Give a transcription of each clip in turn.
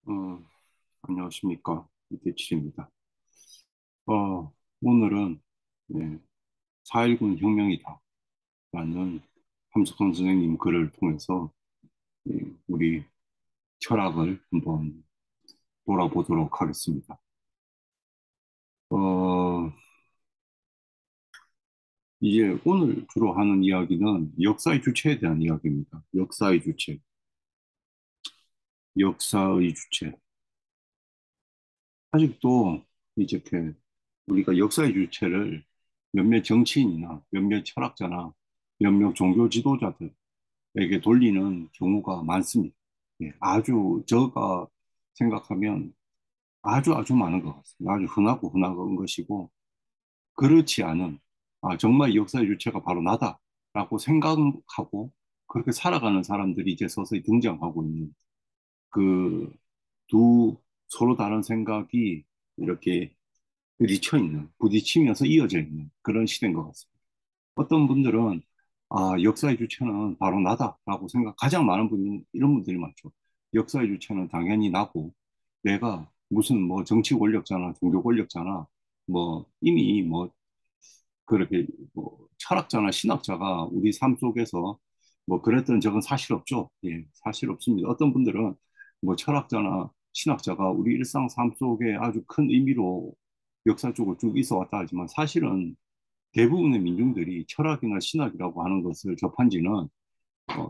어, 안녕하십니까. 이대칠입니다. 오늘은, 네, 4.19는 혁명이다. 라는 함석헌 선생님 글을 통해서, 우리 철학을 한번 돌아보도록 하겠습니다. 어, 이제 오늘 주로 하는 이야기는 역사의 주체에 대한 이야기입니다. 역사의 주체, 역사의 주체. 아직도 이렇게 우리가 역사의 주체를 몇몇 정치인이나 몇몇 철학자나 몇몇 종교 지도자들 에게 돌리는 경우가 많습니다. 예, 아주 제가 생각하면 아주 아주 많은 것 같습니다. 아주 흔하고 흔한 것이고 그렇지 않은 정말 역사의 주체가 바로 나다라고 생각하고 그렇게 살아가는 사람들이 이제 서서히 등장하고 있는 그 두 서로 다른 생각이 이렇게 부딪히면서 이어져 있는 그런 시대인 것 같습니다. 어떤 분들은 역사의 주체는 바로 나다라고 가장 많은 분이 이런 분들이 많죠. 역사의 주체는 당연히 나고 내가 무슨 뭐 정치 권력자나 종교 권력자나 뭐 이미 뭐 그렇게 뭐 철학자나 신학자가 우리 삶 속에서 뭐 그랬던 적은 사실 없죠. 예, 사실 없습니다. 어떤 분들은 뭐 철학자나 신학자가 우리 일상 삶 속에 아주 큰 의미로 역사 쪽으로 쭉 있어 왔다 하지만 사실은 대부분의 민중들이 철학이나 신학이라고 하는 것을 접한 지는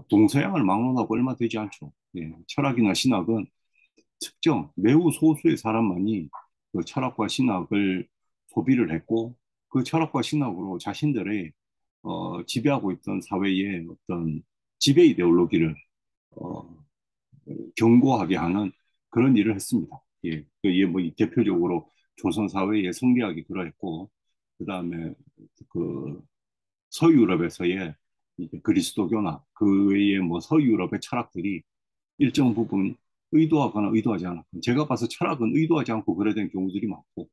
동서양을 막론하고 얼마 되지 않죠. 예, 철학이나 신학은 특정 매우 소수의 사람만이 그 철학과 신학을 소비를 했고 그 철학과 신학으로 자신들의 지배하고 있던 사회의 어떤 지배 이데올로기를 어, 견고하게 하는 그런 일을 했습니다. 예, 이게 뭐 대표적으로 조선 사회의 성리학이 그러했고 그 다음에 그 서유럽에서의 이제 그리스도교나 그 외의 뭐 서유럽의 철학들이 일정 부분 의도하거나 의도하지 않았고 제가 봐서 철학은 의도하지 않고 그래 된 경우들이 많고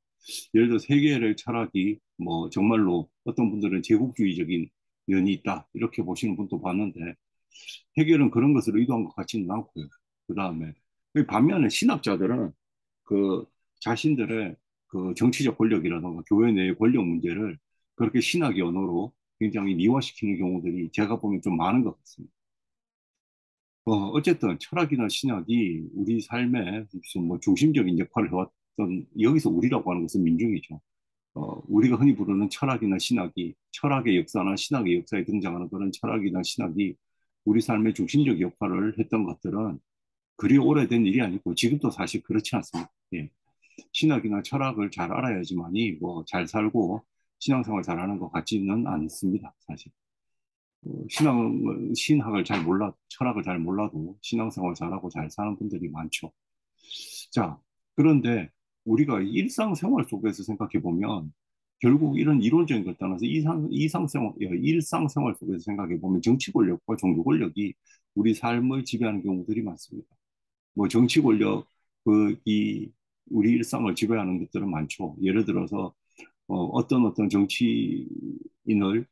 예를 들어 세계의 철학이 뭐 정말로 어떤 분들은 제국주의적인 면이 있다 이렇게 보시는 분도 봤는데 해결은 그런 것을 의도한 것 같지는 않고요. 그 다음에 반면에 신학자들은 그 자신들의 그 정치적 권력이라든가 교회 내의 권력 문제를 그렇게 신학의 언어로 굉장히 미화시키는 경우들이 제가 보면 좀 많은 것 같습니다. 어쨌든 철학이나 신학이 우리 삶에 무슨 뭐 중심적인 역할을 해왔던, 여기서 우리라고 하는 것은 민중이죠. 우리가 흔히 부르는 철학이나 신학이, 철학의 역사나 신학의 역사에 등장하는 그런 철학이나 신학이 우리 삶의 중심적 역할을 했던 것들은 그리 오래된 일이 아니고 지금도 사실 그렇지 않습니다. 예. 신학이나 철학을 잘 알아야지만이 뭐 잘 살고 신앙생활 잘하는 것 같지는 않습니다, 사실. 신학을 잘 철학을 잘 몰라도 신앙생활 잘하고 잘 사는 분들이 많죠. 자, 그런데 우리가 일상생활 속에서 생각해 보면 결국 이런 이론적인 걸 떠나서 일상생활 속에서 생각해 보면 정치 권력과 종교 권력이 우리 삶을 지배하는 경우들이 많습니다. 뭐 정치 권력이 우리 일상을 지배하는 것들은 많죠. 예를 들어서 어떤 정치인을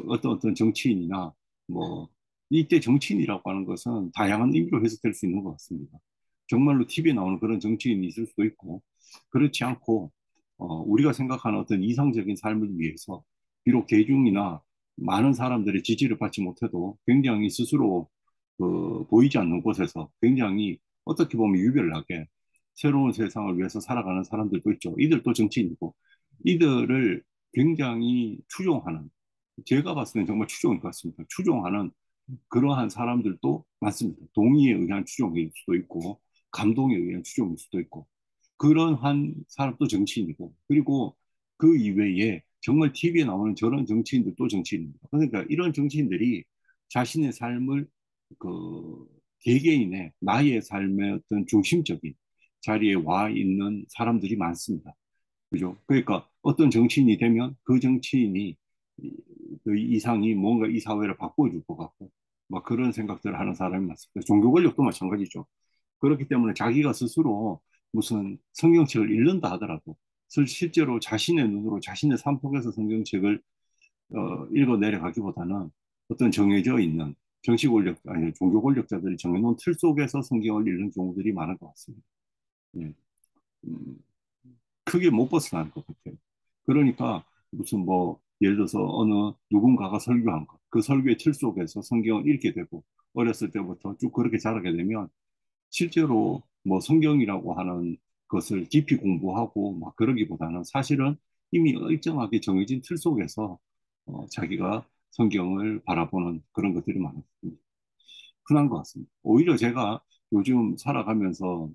어떤 정치인이나 뭐 이때 정치인이라고 하는 것은 다양한 의미로 해석될 수 있는 것 같습니다. 정말로 TV에 나오는 그런 정치인이 있을 수도 있고 그렇지 않고 우리가 생각하는 어떤 이상적인 삶을 위해서 비록 대중이나 많은 사람들의 지지를 받지 못해도 굉장히 스스로 보이지 않는 곳에서 굉장히 어떻게 보면 유별나게 새로운 세상을 위해서 살아가는 사람들도 있죠. 이들도 정치인이고 이들을 굉장히 추종하는 제가 봤을 때는 정말 추종인 것 같습니다. 추종하는 그러한 사람들도 많습니다. 동의에 의한 추종일 수도 있고 감동에 의한 추종일 수도 있고 그런 한 사람도 정치인이고 그리고 그 이외에 정말 TV에 나오는 저런 정치인들도 정치인입니다. 그러니까 이런 정치인들이 자신의 삶을 그 개개인의 나의 삶의 어떤 중심적인 자리에 와 있는 사람들이 많습니다. 그죠? 그러니까 어떤 정치인이 되면 그 정치인이 그 이상이 뭔가 이 사회를 바꿔줄 것 같고 막 그런 생각들을 하는 사람이 많습니다. 종교 권력도 마찬가지죠. 그렇기 때문에 자기가 스스로 무슨 성경책을 읽는다 하더라도 실제로 자신의 눈으로 자신의 삶 속에서 성경책을 읽어 내려가기보다는 어떤 정해져 있는 정치 권력 아니 종교 권력자들이 정해놓은 틀 속에서 성경을 읽는 경우들이 많은 것 같습니다. 예. 음, 크게 못 벗어나는 것 같아요. 그러니까 무슨 뭐 예를 들어서 어느 누군가가 설교한 것, 그 설교의 틀 속에서 성경을 읽게 되고 어렸을 때부터 쭉 그렇게 자라게 되면 실제로 뭐 성경이라고 하는 것을 깊이 공부하고 막 그러기보다는 사실은 이미 일정하게 정해진 틀 속에서 자기가 성경을 바라보는 그런 것들이 많습니다. 흔한 것 같습니다. 오히려 제가 요즘 살아가면서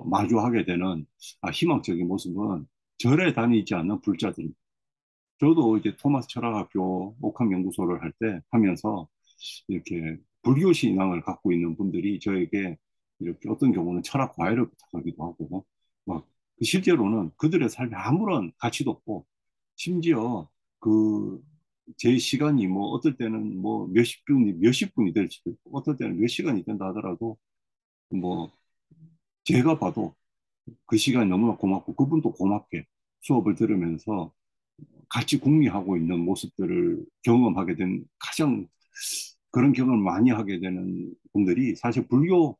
마주하게 되는 희망적인 모습은 절에 다니지 않는 불자들입니다. 저도 이제 토마스 철학학교 옥함연구소를 할 때 하면서 이렇게 불교 신앙을 갖고 있는 분들이 저에게 이렇게 어떤 경우는 철학 과외를 부탁하기도 하고 막 실제로는 그들의 삶에 아무런 가치도 없고 심지어 그 제 시간이 뭐 어떨 때는 뭐 몇십 분이 몇십 분이 될지도 있고 어떨 때는 몇 시간이 된다 하더라도 뭐 제가 봐도 그 시간이 너무나 고맙고 그분도 고맙게 수업을 들으면서 같이 궁리하고 있는 모습들을 경험하게 된 가장 그런 경험을 많이 하게 되는 분들이 사실 불교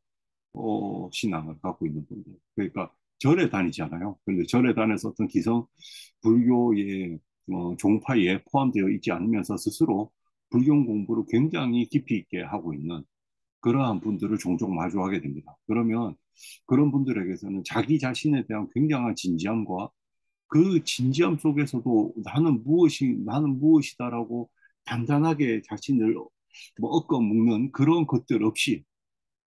신앙을 갖고 있는 분들. 그러니까 절에 다니지 않아요. 그런데 절에 다녀서 어떤 기성 불교의 종파에 포함되어 있지 않으면서 스스로 불교 공부를 굉장히 깊이 있게 하고 있는 그러한 분들을 종종 마주하게 됩니다. 그러면 그런 분들에게서는 자기 자신에 대한 굉장한 진지함과 그 진지함 속에서도 나는 무엇이다라고 단단하게 자신을 뭐 얽어 묶는 그런 것들 없이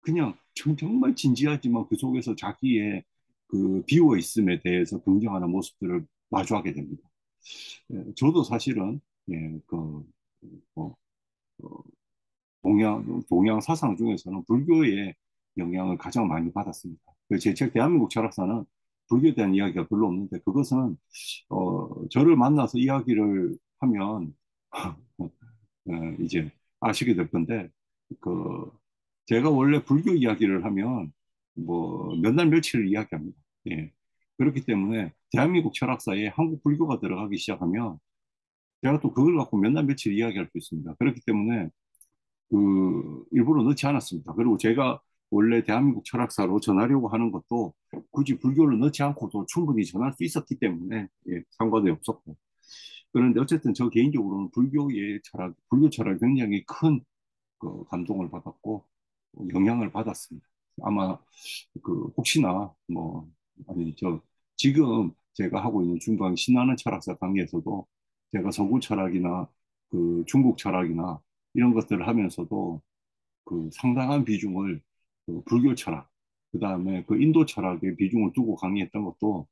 그냥 정말 진지하지만 그 속에서 자기의 그 비어 있음에 대해서 긍정하는 모습들을 마주하게 됩니다. 저도 사실은 예, 뭐, 어, 동양 사상 중에서는 불교의 영향을 가장 많이 받았습니다. 제 책 대한민국 철학사는 불교에 대한 이야기가 별로 없는데 그것은 저를 만나서 이야기를 하면 이제 아시게 될 건데 그 제가 원래 불교 이야기를 하면 뭐 몇 날 며칠을 이야기합니다. 예. 그렇기 때문에 대한민국 철학사에 한국 불교가 들어가기 시작하면 제가 또 그걸 갖고 몇 날 며칠 이야기할 수 있습니다. 그렇기 때문에 일부러 넣지 않았습니다. 그리고 제가 원래 대한민국 철학사로 전하려고 하는 것도 굳이 불교를 넣지 않고도 충분히 전할 수 있었기 때문에 예, 상관이 없었고. 그런데 어쨌든 저 개인적으로는 불교 철학이 굉장히 큰 감동을 받았고 영향을 받았습니다. 아마 혹시나 뭐 아니 지금 제가 하고 있는 중강 신나는 철학사 강의에서도 제가 서구 철학이나 그 중국 철학이나 이런 것들을 하면서도 그 상당한 비중을 불교 철학, 그 다음에 그 인도 철학에 비중을 두고 강의했던 것도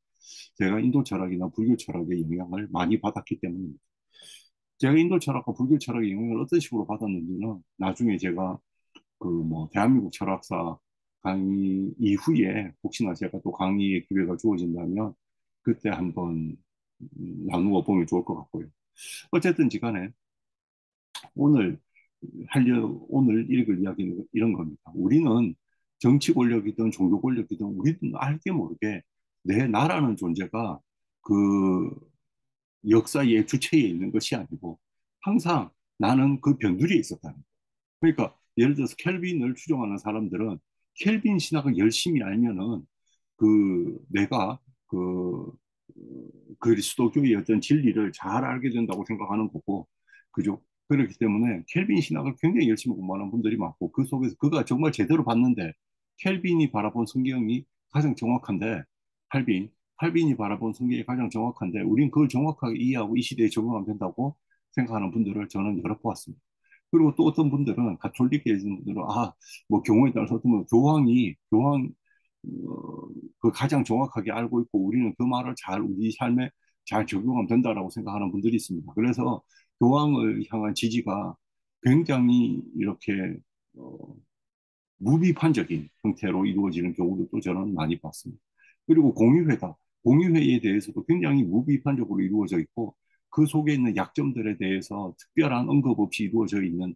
제가 인도 철학이나 불교 철학의 영향을 많이 받았기 때문입니다. 제가 인도 철학과 불교 철학의 영향을 어떤 식으로 받았는지는 나중에 제가 대한민국 철학사 강의 이후에 혹시나 제가 또 강의의 기회가 주어진다면 그때 한번 나누어 보면 좋을 것 같고요. 어쨌든지 간에 오늘 오늘 읽을 이야기는 이런 겁니다. 우리는 정치 권력이든 종교 권력이든 우리는 알게 모르게 내 나라는 존재가 그 역사의 주체에 있는 것이 아니고 항상 나는 그 변두리에 있었다는 거예요. 그러니까 예를 들어서 켈빈을 추종하는 사람들은 켈빈 신학을 열심히 알면은 내가 그리스도교의 어떤 진리를 잘 알게 된다고 생각하는 거고, 그죠? 그렇기 때문에 켈빈 신학을 굉장히 열심히 공부하는 분들이 많고, 그 속에서 그가 정말 제대로 봤는데, 켈빈이 바라본 성경이 가장 정확한데, 칼빈이 바라본 성경이 가장 정확한데, 우린 그걸 정확하게 이해하고 이 시대에 적용하면 된다고 생각하는 분들을 저는 여러 보았습니다. 그리고 또 어떤 분들은 가톨릭에 있는 분들은 뭐 경우에 따라서 어떤 분은 교황 그 가장 정확하게 알고 있고 우리는 그 말을 우리 삶에 잘 적용하면 된다라고 생각하는 분들이 있습니다. 그래서 교황을 향한 지지가 굉장히 이렇게 어, 무비판적인 형태로 이루어지는 경우도 또 저는 많이 봤습니다. 그리고 공유회에 대해서도 굉장히 무비판적으로 이루어져 있고 그 속에 있는 약점들에 대해서 특별한 언급 없이 이루어져 있는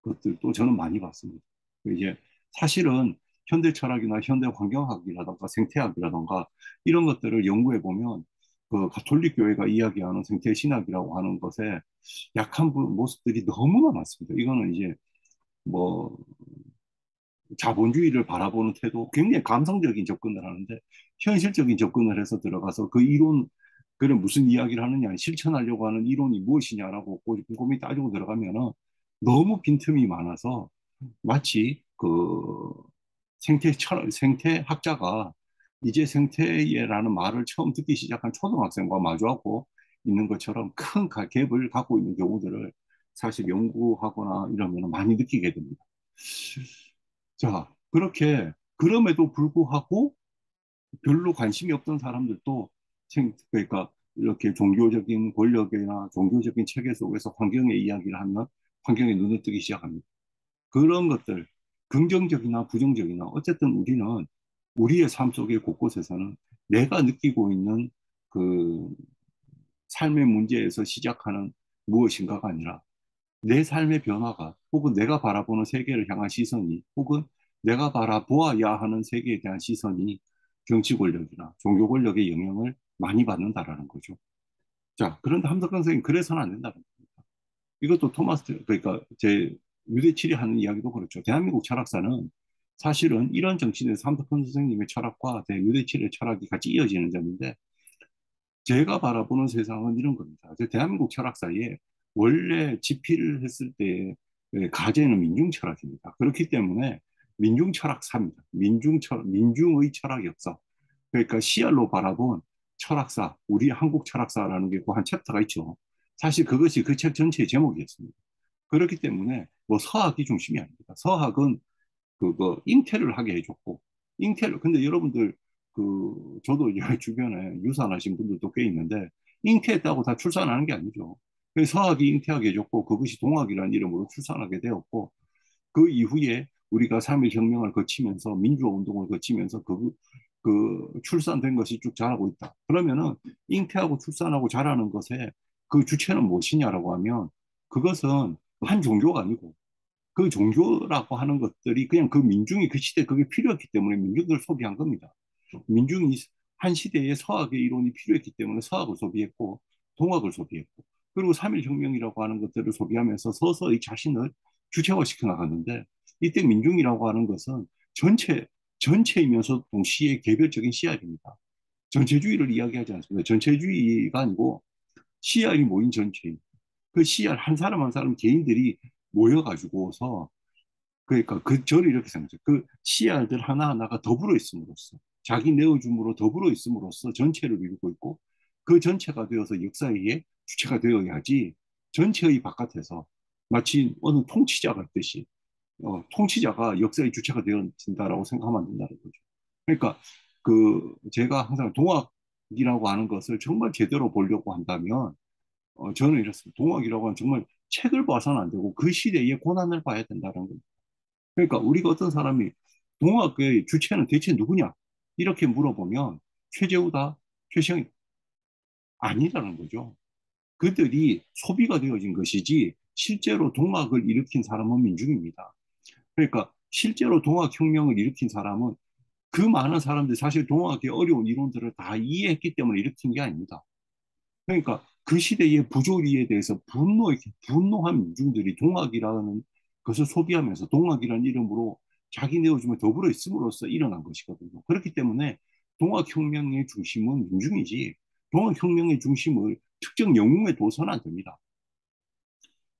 것들도 저는 많이 봤습니다. 이제 사실은 현대 철학이나 현대 환경학이라던가 생태학이라던가 이런 것들을 연구해 보면 그 가톨릭 교회가 이야기하는 생태 신학이라고 하는 것에 약한 모습들이 너무나 많습니다. 이거는 이제 뭐 자본주의를 바라보는 태도, 굉장히 감성적인 접근을 하는데 현실적인 접근을 해서 들어가서 그 이론, 그래 무슨 이야기를 하느냐, 실천하려고 하는 이론이 무엇이냐라고 꼼꼼히 따지고 들어가면은 너무 빈틈이 많아서 마치 그 생태학자가 이제 생태계라는 말을 처음 듣기 시작한 초등학생과 마주하고 있는 것처럼 큰 갭을 갖고 있는 경우들을 사실 연구하거나 이러면 많이 느끼게 됩니다. 자, 그렇게 그럼에도 불구하고 별로 관심이 없던 사람들도 그러니까 이렇게 종교적인 권력이나 종교적인 체계 속에서 환경의 이야기를 하면 환경에 눈을 뜨기 시작합니다. 그런 것들, 긍정적이나 부정적이나 어쨌든 우리는 우리의 삶 속의 곳곳에서는 내가 느끼고 있는 그 삶의 문제에서 시작하는 무엇인가가 아니라 내 삶의 변화가 혹은 내가 바라보는 세계를 향한 시선이 혹은 내가 바라보아야 하는 세계에 대한 시선이 정치 권력이나 종교 권력의 영향을 많이 받는다라는 거죠. 자, 그런데 함석헌 선생님 그래서는 안 된다는 겁니다. 이것도 그러니까 제 유대칠이 하는 이야기도 그렇죠. 대한민국 철학사는 사실은 이런 정치인에서 함석헌 선생님의 철학과 유대칠의 철학이 같이 이어지는 점인데 제가 바라보는 세상은 이런 겁니다. 대한민국 철학사에 원래 집필을 했을 때 가제는 민중 철학입니다. 그렇기 때문에 민중 철학사입니다. 민중의 철학 역사. 그러니까 시알로 바라본 철학사, 우리 한국 철학사라는 게 그 한 챕터가 있죠. 사실 그것이 그 책 전체의 제목이었습니다. 그렇기 때문에 뭐 서학이 중심이 아닙니다. 서학은 그거 잉태를 하게 해줬고 근데 여러분들 저도 주변에 유산하신 분들도 꽤 있는데 잉태했다고 다 출산하는 게 아니죠. 서학이 잉태하게 해줬고 그것이 동학이라는 이름으로 출산하게 되었고 그 이후에 우리가 3일 혁명을 거치면서 민주화 운동을 거치면서 그 출산된 것이 쭉 자라고 있다. 그러면은 잉태하고 출산하고 자라는 것에 그 주체는 무엇이냐라고 하면 그것은 한 종교가 아니고 그 종교라고 하는 것들이 그냥 그 민중이 그 시대에 그게 필요했기 때문에 민중들 소비한 겁니다. 민중이 한 시대에 서학의 이론이 필요했기 때문에 서학을 소비했고 동학을 소비했고 그리고 3.1혁명이라고 하는 것들을 소비하면서 서서히 자신을 주체화시켜 나갔는데 이때 민중이라고 하는 것은 전체이면서 동시에 개별적인 씨알입니다. 전체주의를 이야기하지 않습니다. 전체주의가 아니고 씨알이 모인 전체인 그 씨알 한 사람 한 사람 개인들이 모여가지고서 그러니까 저를 이렇게 생각해요. 그 씨알들 하나하나가 더불어 있음으로써 자기 내어줌으로 더불어 있음으로써 전체를 이루고 있고 그 전체가 되어서 역사의 주체가 되어야지 전체의 바깥에서 마치 어느 통치자 같듯이 통치자가 역사의 주체가 되어진다라고 생각하면 안 된다는 거죠. 그러니까 제가 항상 동학이라고 하는 것을 정말 제대로 보려고 한다면 저는 이렇습니다. 동학이라고 하면 정말 책을 봐서는 안 되고 그 시대의 고난을 봐야 된다는 거예요. 그러니까 우리가 어떤 사람이 동학의 주체는 대체 누구냐? 이렇게 물어보면 최재우다, 최시영이 아니라는 거죠. 그들이 소비가 되어진 것이지 실제로 동학을 일으킨 사람은 민중입니다. 그러니까 실제로 동학혁명을 일으킨 사람은 그 많은 사람들이 사실 동학의 어려운 이론들을 다 이해했기 때문에 일으킨 게 아닙니다. 그러니까 그 시대의 부조리에 대해서 분노한 민중들이 동학이라는 것을 소비하면서 동학이라는 이름으로 자기 내어주면 더불어 있음으로써 일어난 것이거든요. 그렇기 때문에 동학혁명의 중심은 민중이지 동학혁명의 중심을 특정 영웅에 둬서는 안 됩니다.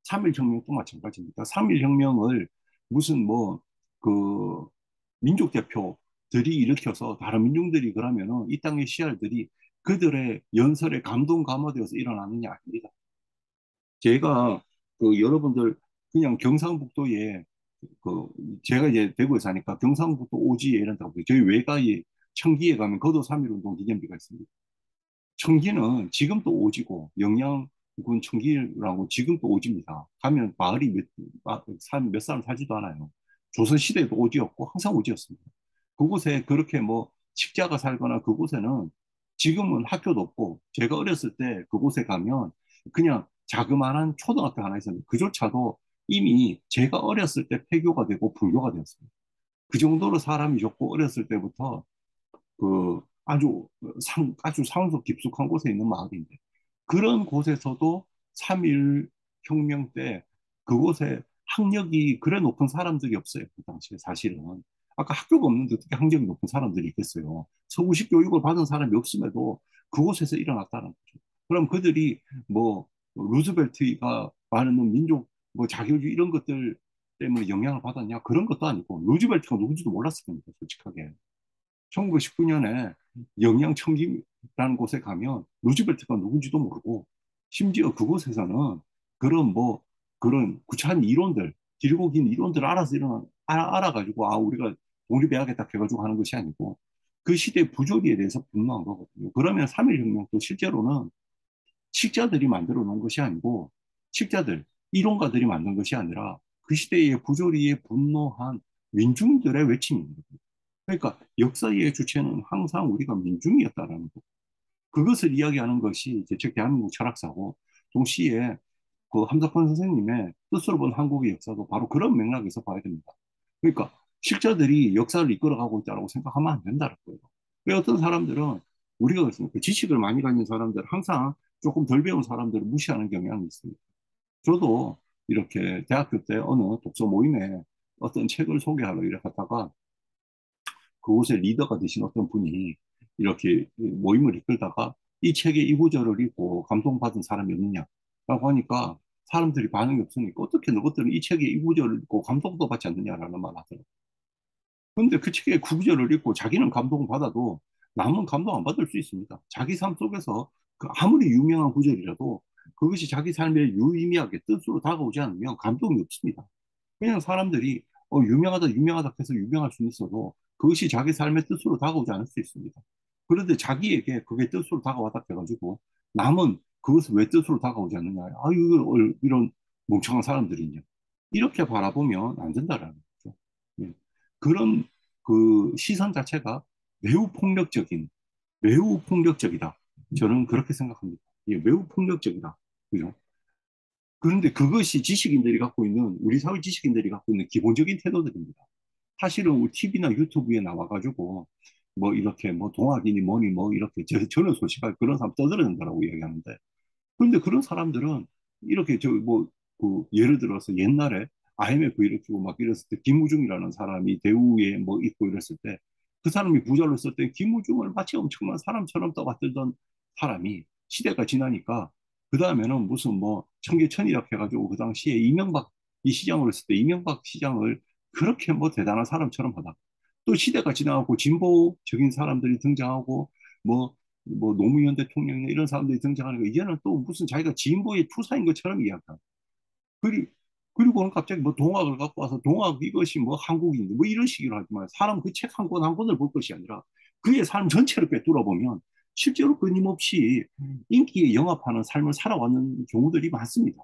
3.1혁명도 마찬가지입니다. 3.1혁명을 무슨 민족 대표들이 일으켜서 다른 민중들이 그러면은 이 땅의 시알들이 그들의 연설에 감동 감화되어서 일어나느냐 아닙니다. 제가 여러분들 그냥 경상북도에 그 제가 이제 대구에 사니까 경상북도 오지에 이런 데고 저희 외가에 청기에 가면 거도 3.1운동 기념비가 있습니다. 청기는 지금도 오지고 영양군 청기라고 지금도 오지입니다. 가면 마을이 몇 사람 살지도 않아요. 조선시대에도 오지였고 항상 오지였습니다. 그곳에 그렇게 식자가 살거나 그곳에는 지금은 학교도 없고 제가 어렸을 때 그곳에 가면 그냥 자그마한 초등학교 하나 있었는데 그조차도 이미 제가 어렸을 때 폐교가 되고 분교가 되었습니다. 그 정도로 사람이 좋고 어렸을 때부터 아주 상속 깊숙한 곳에 있는 마을인데 그런 곳에서도 3.1 혁명 때 그곳에 학력이 그래 높은 사람들이 없어요. 그 당시에 사실은. 아까 학교가 없는데 어떻게 학력이 높은 사람들이 있겠어요. 서구식 교육을 받은 사람이 없음에도 그곳에서 일어났다는 거죠. 그럼 그들이 뭐 루즈벨트가 말하는 민족 뭐 자유주의 이런 것들 때문에 영향을 받았냐? 그런 것도 아니고 루즈벨트가 누군지도 몰랐을 겁니다. 솔직하게. 1919년에 영양청김이라는 곳에 가면 루즈벨트가 누군지도 모르고 심지어 그곳에서는 그런 뭐 그런 구차한 이론들 길고 긴 이론들을 알아서 알아가지고 아 우리가 독립해야겠다 해가지고 하는 것이 아니고 그 시대 부조리에 대해서 분노한 거거든요. 그러면 3.1혁명도 실제로는 식자들이 만들어 놓은 것이 아니고 식자들 이론가들이 만든 것이 아니라 그 시대의 부조리에 분노한 민중들의 외침입니다. 그러니까 역사의 주체는 항상 우리가 민중이었다라는 것. 그것을 이야기하는 것이 이제 즉 대한민국 철학사고 동시에 그 함석헌 선생님의 뜻으로 본 한국의 역사도 바로 그런 맥락에서 봐야 됩니다. 그러니까 식자들이 역사를 이끌어가고 있다고 생각하면 안 된다는 거예요. 왜 어떤 사람들은 우리가 그렇습니까? 지식을 많이 가진 사람들 항상 조금 덜 배운 사람들을 무시하는 경향이 있습니다. 저도 이렇게 대학교 때 어느 독서 모임에 어떤 책을 소개하러 이렇게 갔다가 그곳의 리더가 되신 어떤 분이 이렇게 모임을 이끌다가 이 책의 이 구절을 읽고 감동받은 사람이 없느냐라고 하니까 사람들이 반응이 없으니까 어떻게 너것들은 이 책의 이 구절을 읽고 감동도 받지 않느냐라는 말 하더라고요. 근데 그 책의 구절을 읽고 자기는 감동받아도 남은 감동 안 받을 수 있습니다. 자기 삶 속에서 그 아무리 유명한 구절이라도 그것이 자기 삶에 유의미하게 뜻으로 다가오지 않으면 감동이 없습니다. 그냥 사람들이 유명하다 유명하다 해서 유명할 수는 있어도 그것이 자기 삶의 뜻으로 다가오지 않을 수 있습니다. 그런데 자기에게 그게 뜻으로 다가왔다 해가지고 남은 그것을 왜 뜻으로 다가오지 않느냐. 아, 이런 멍청한 사람들이냐. 이렇게 바라보면 안 된다라는 거죠. 예. 그런 그 시선 자체가 매우 폭력적인, 매우 폭력적이다. 저는 그렇게 생각합니다. 예, 매우 폭력적이다. 그죠? 그런데 그것이 지식인들이 갖고 있는, 우리 사회 지식인들이 갖고 있는 기본적인 태도들입니다. 사실은 우리 TV나 유튜브에 나와가지고, 뭐 이렇게 뭐 동학이니 뭐니 뭐 이렇게 저는 솔직하게 그런 사람 떠들어낸다라고 이야기하는데, 그런데 그런 사람들은 이렇게 그 예를 들어서 옛날에 IMF 일으키고 막 이랬을 때 김우중이라는 사람이 대우에 뭐 있고 이랬을 때 그 사람이 부자로 쓸 때 김우중을 마치 엄청난 사람처럼 떠받들던 사람이 시대가 지나니까 그 다음에는 무슨 뭐 청계천이라고 해가지고 그 당시에 이명박 이 시장으로 했을 때 이명박 시장을 그렇게 뭐 대단한 사람처럼 하다. 또 시대가 지나고 진보적인 사람들이 등장하고 뭐 노무현 대통령이나 이런 사람들이 등장하는 거 이제는 또 무슨 자기가 진보의 투사인 것처럼 이야기한다. 그리, 그리고는 갑자기 뭐 동학을 갖고 와서 동학 이것이 뭐 한국인데 뭐 이런 식으로 하지만 사람 그 책 한 권 한 권을 볼 것이 아니라 그의 삶 전체를 꿰뚫어 보면 실제로 끊임없이 인기에 영합하는 삶을 살아왔는 경우들이 많습니다.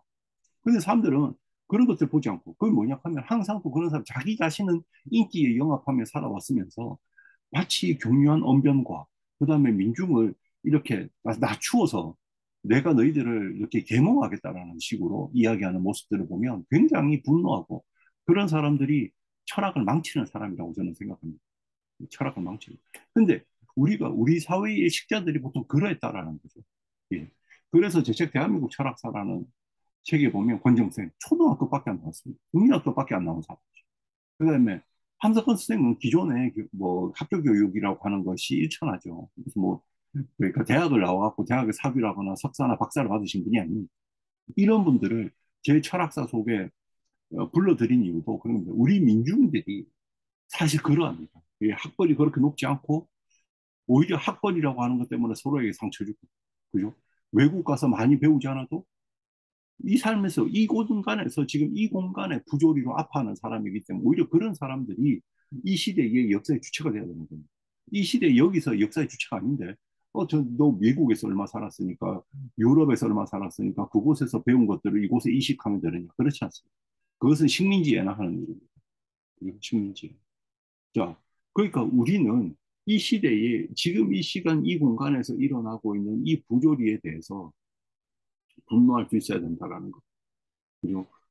근데 사람들은 그런 것들 보지 않고 그게 뭐냐 하면 항상 또 그런 사람 자기 자신은 인기에 영합하며 살아왔으면서 마치 교묘한 언변과 그다음에 민중을 이렇게 낮추어서 내가 너희들을 이렇게 계몽하겠다라는 식으로 이야기하는 모습들을 보면 굉장히 분노하고 그런 사람들이 철학을 망치는 사람이라고 저는 생각합니다. 철학을 망치는. 근데 우리 사회의 식자들이 보통 그러했다라는 거죠. 예. 그래서 제 책 대한민국 철학사라는 책에 보면 권정생 초등학교밖에 안 나왔습니다. 국민학교밖에 안 나온 사람. 그다음에 한석헌 선생님은 기존에 뭐 학교 교육이라고 하는 것이 일천하죠. 그래서 뭐 그러니까 대학을 나와갖고 대학에 사교를 하거나 석사나 박사를 받으신 분이 아닌 이런 분들을 제 철학사 속에 불러들인 이유도 그런 겁니다. 우리 민중들이 사실 그러합니다. 학벌이 그렇게 높지 않고 오히려 학벌이라고 하는 것 때문에 서로에게 상처 주고 그죠? 외국 가서 많이 배우지 않아도 이 삶에서 이 공간에서 지금 이 공간에 부조리로 아파하는 사람이기 때문에 오히려 그런 사람들이 이 시대의 역사의 주체가 돼야 되는 겁니다. 이 시대 여기서 역사의 주체가 아닌데 너 미국에서 얼마 살았으니까 유럽에서 얼마 살았으니까 그곳에서 배운 것들을 이곳에 이식하면 되느냐 그렇지 않습니다. 그것은 식민지에나 하는 일입니다. 식민지. 자, 그러니까 우리는 이 시대에 지금 이 시간 이 공간에서 일어나고 있는 이 부조리에 대해서 분노할 수 있어야 된다라는 거.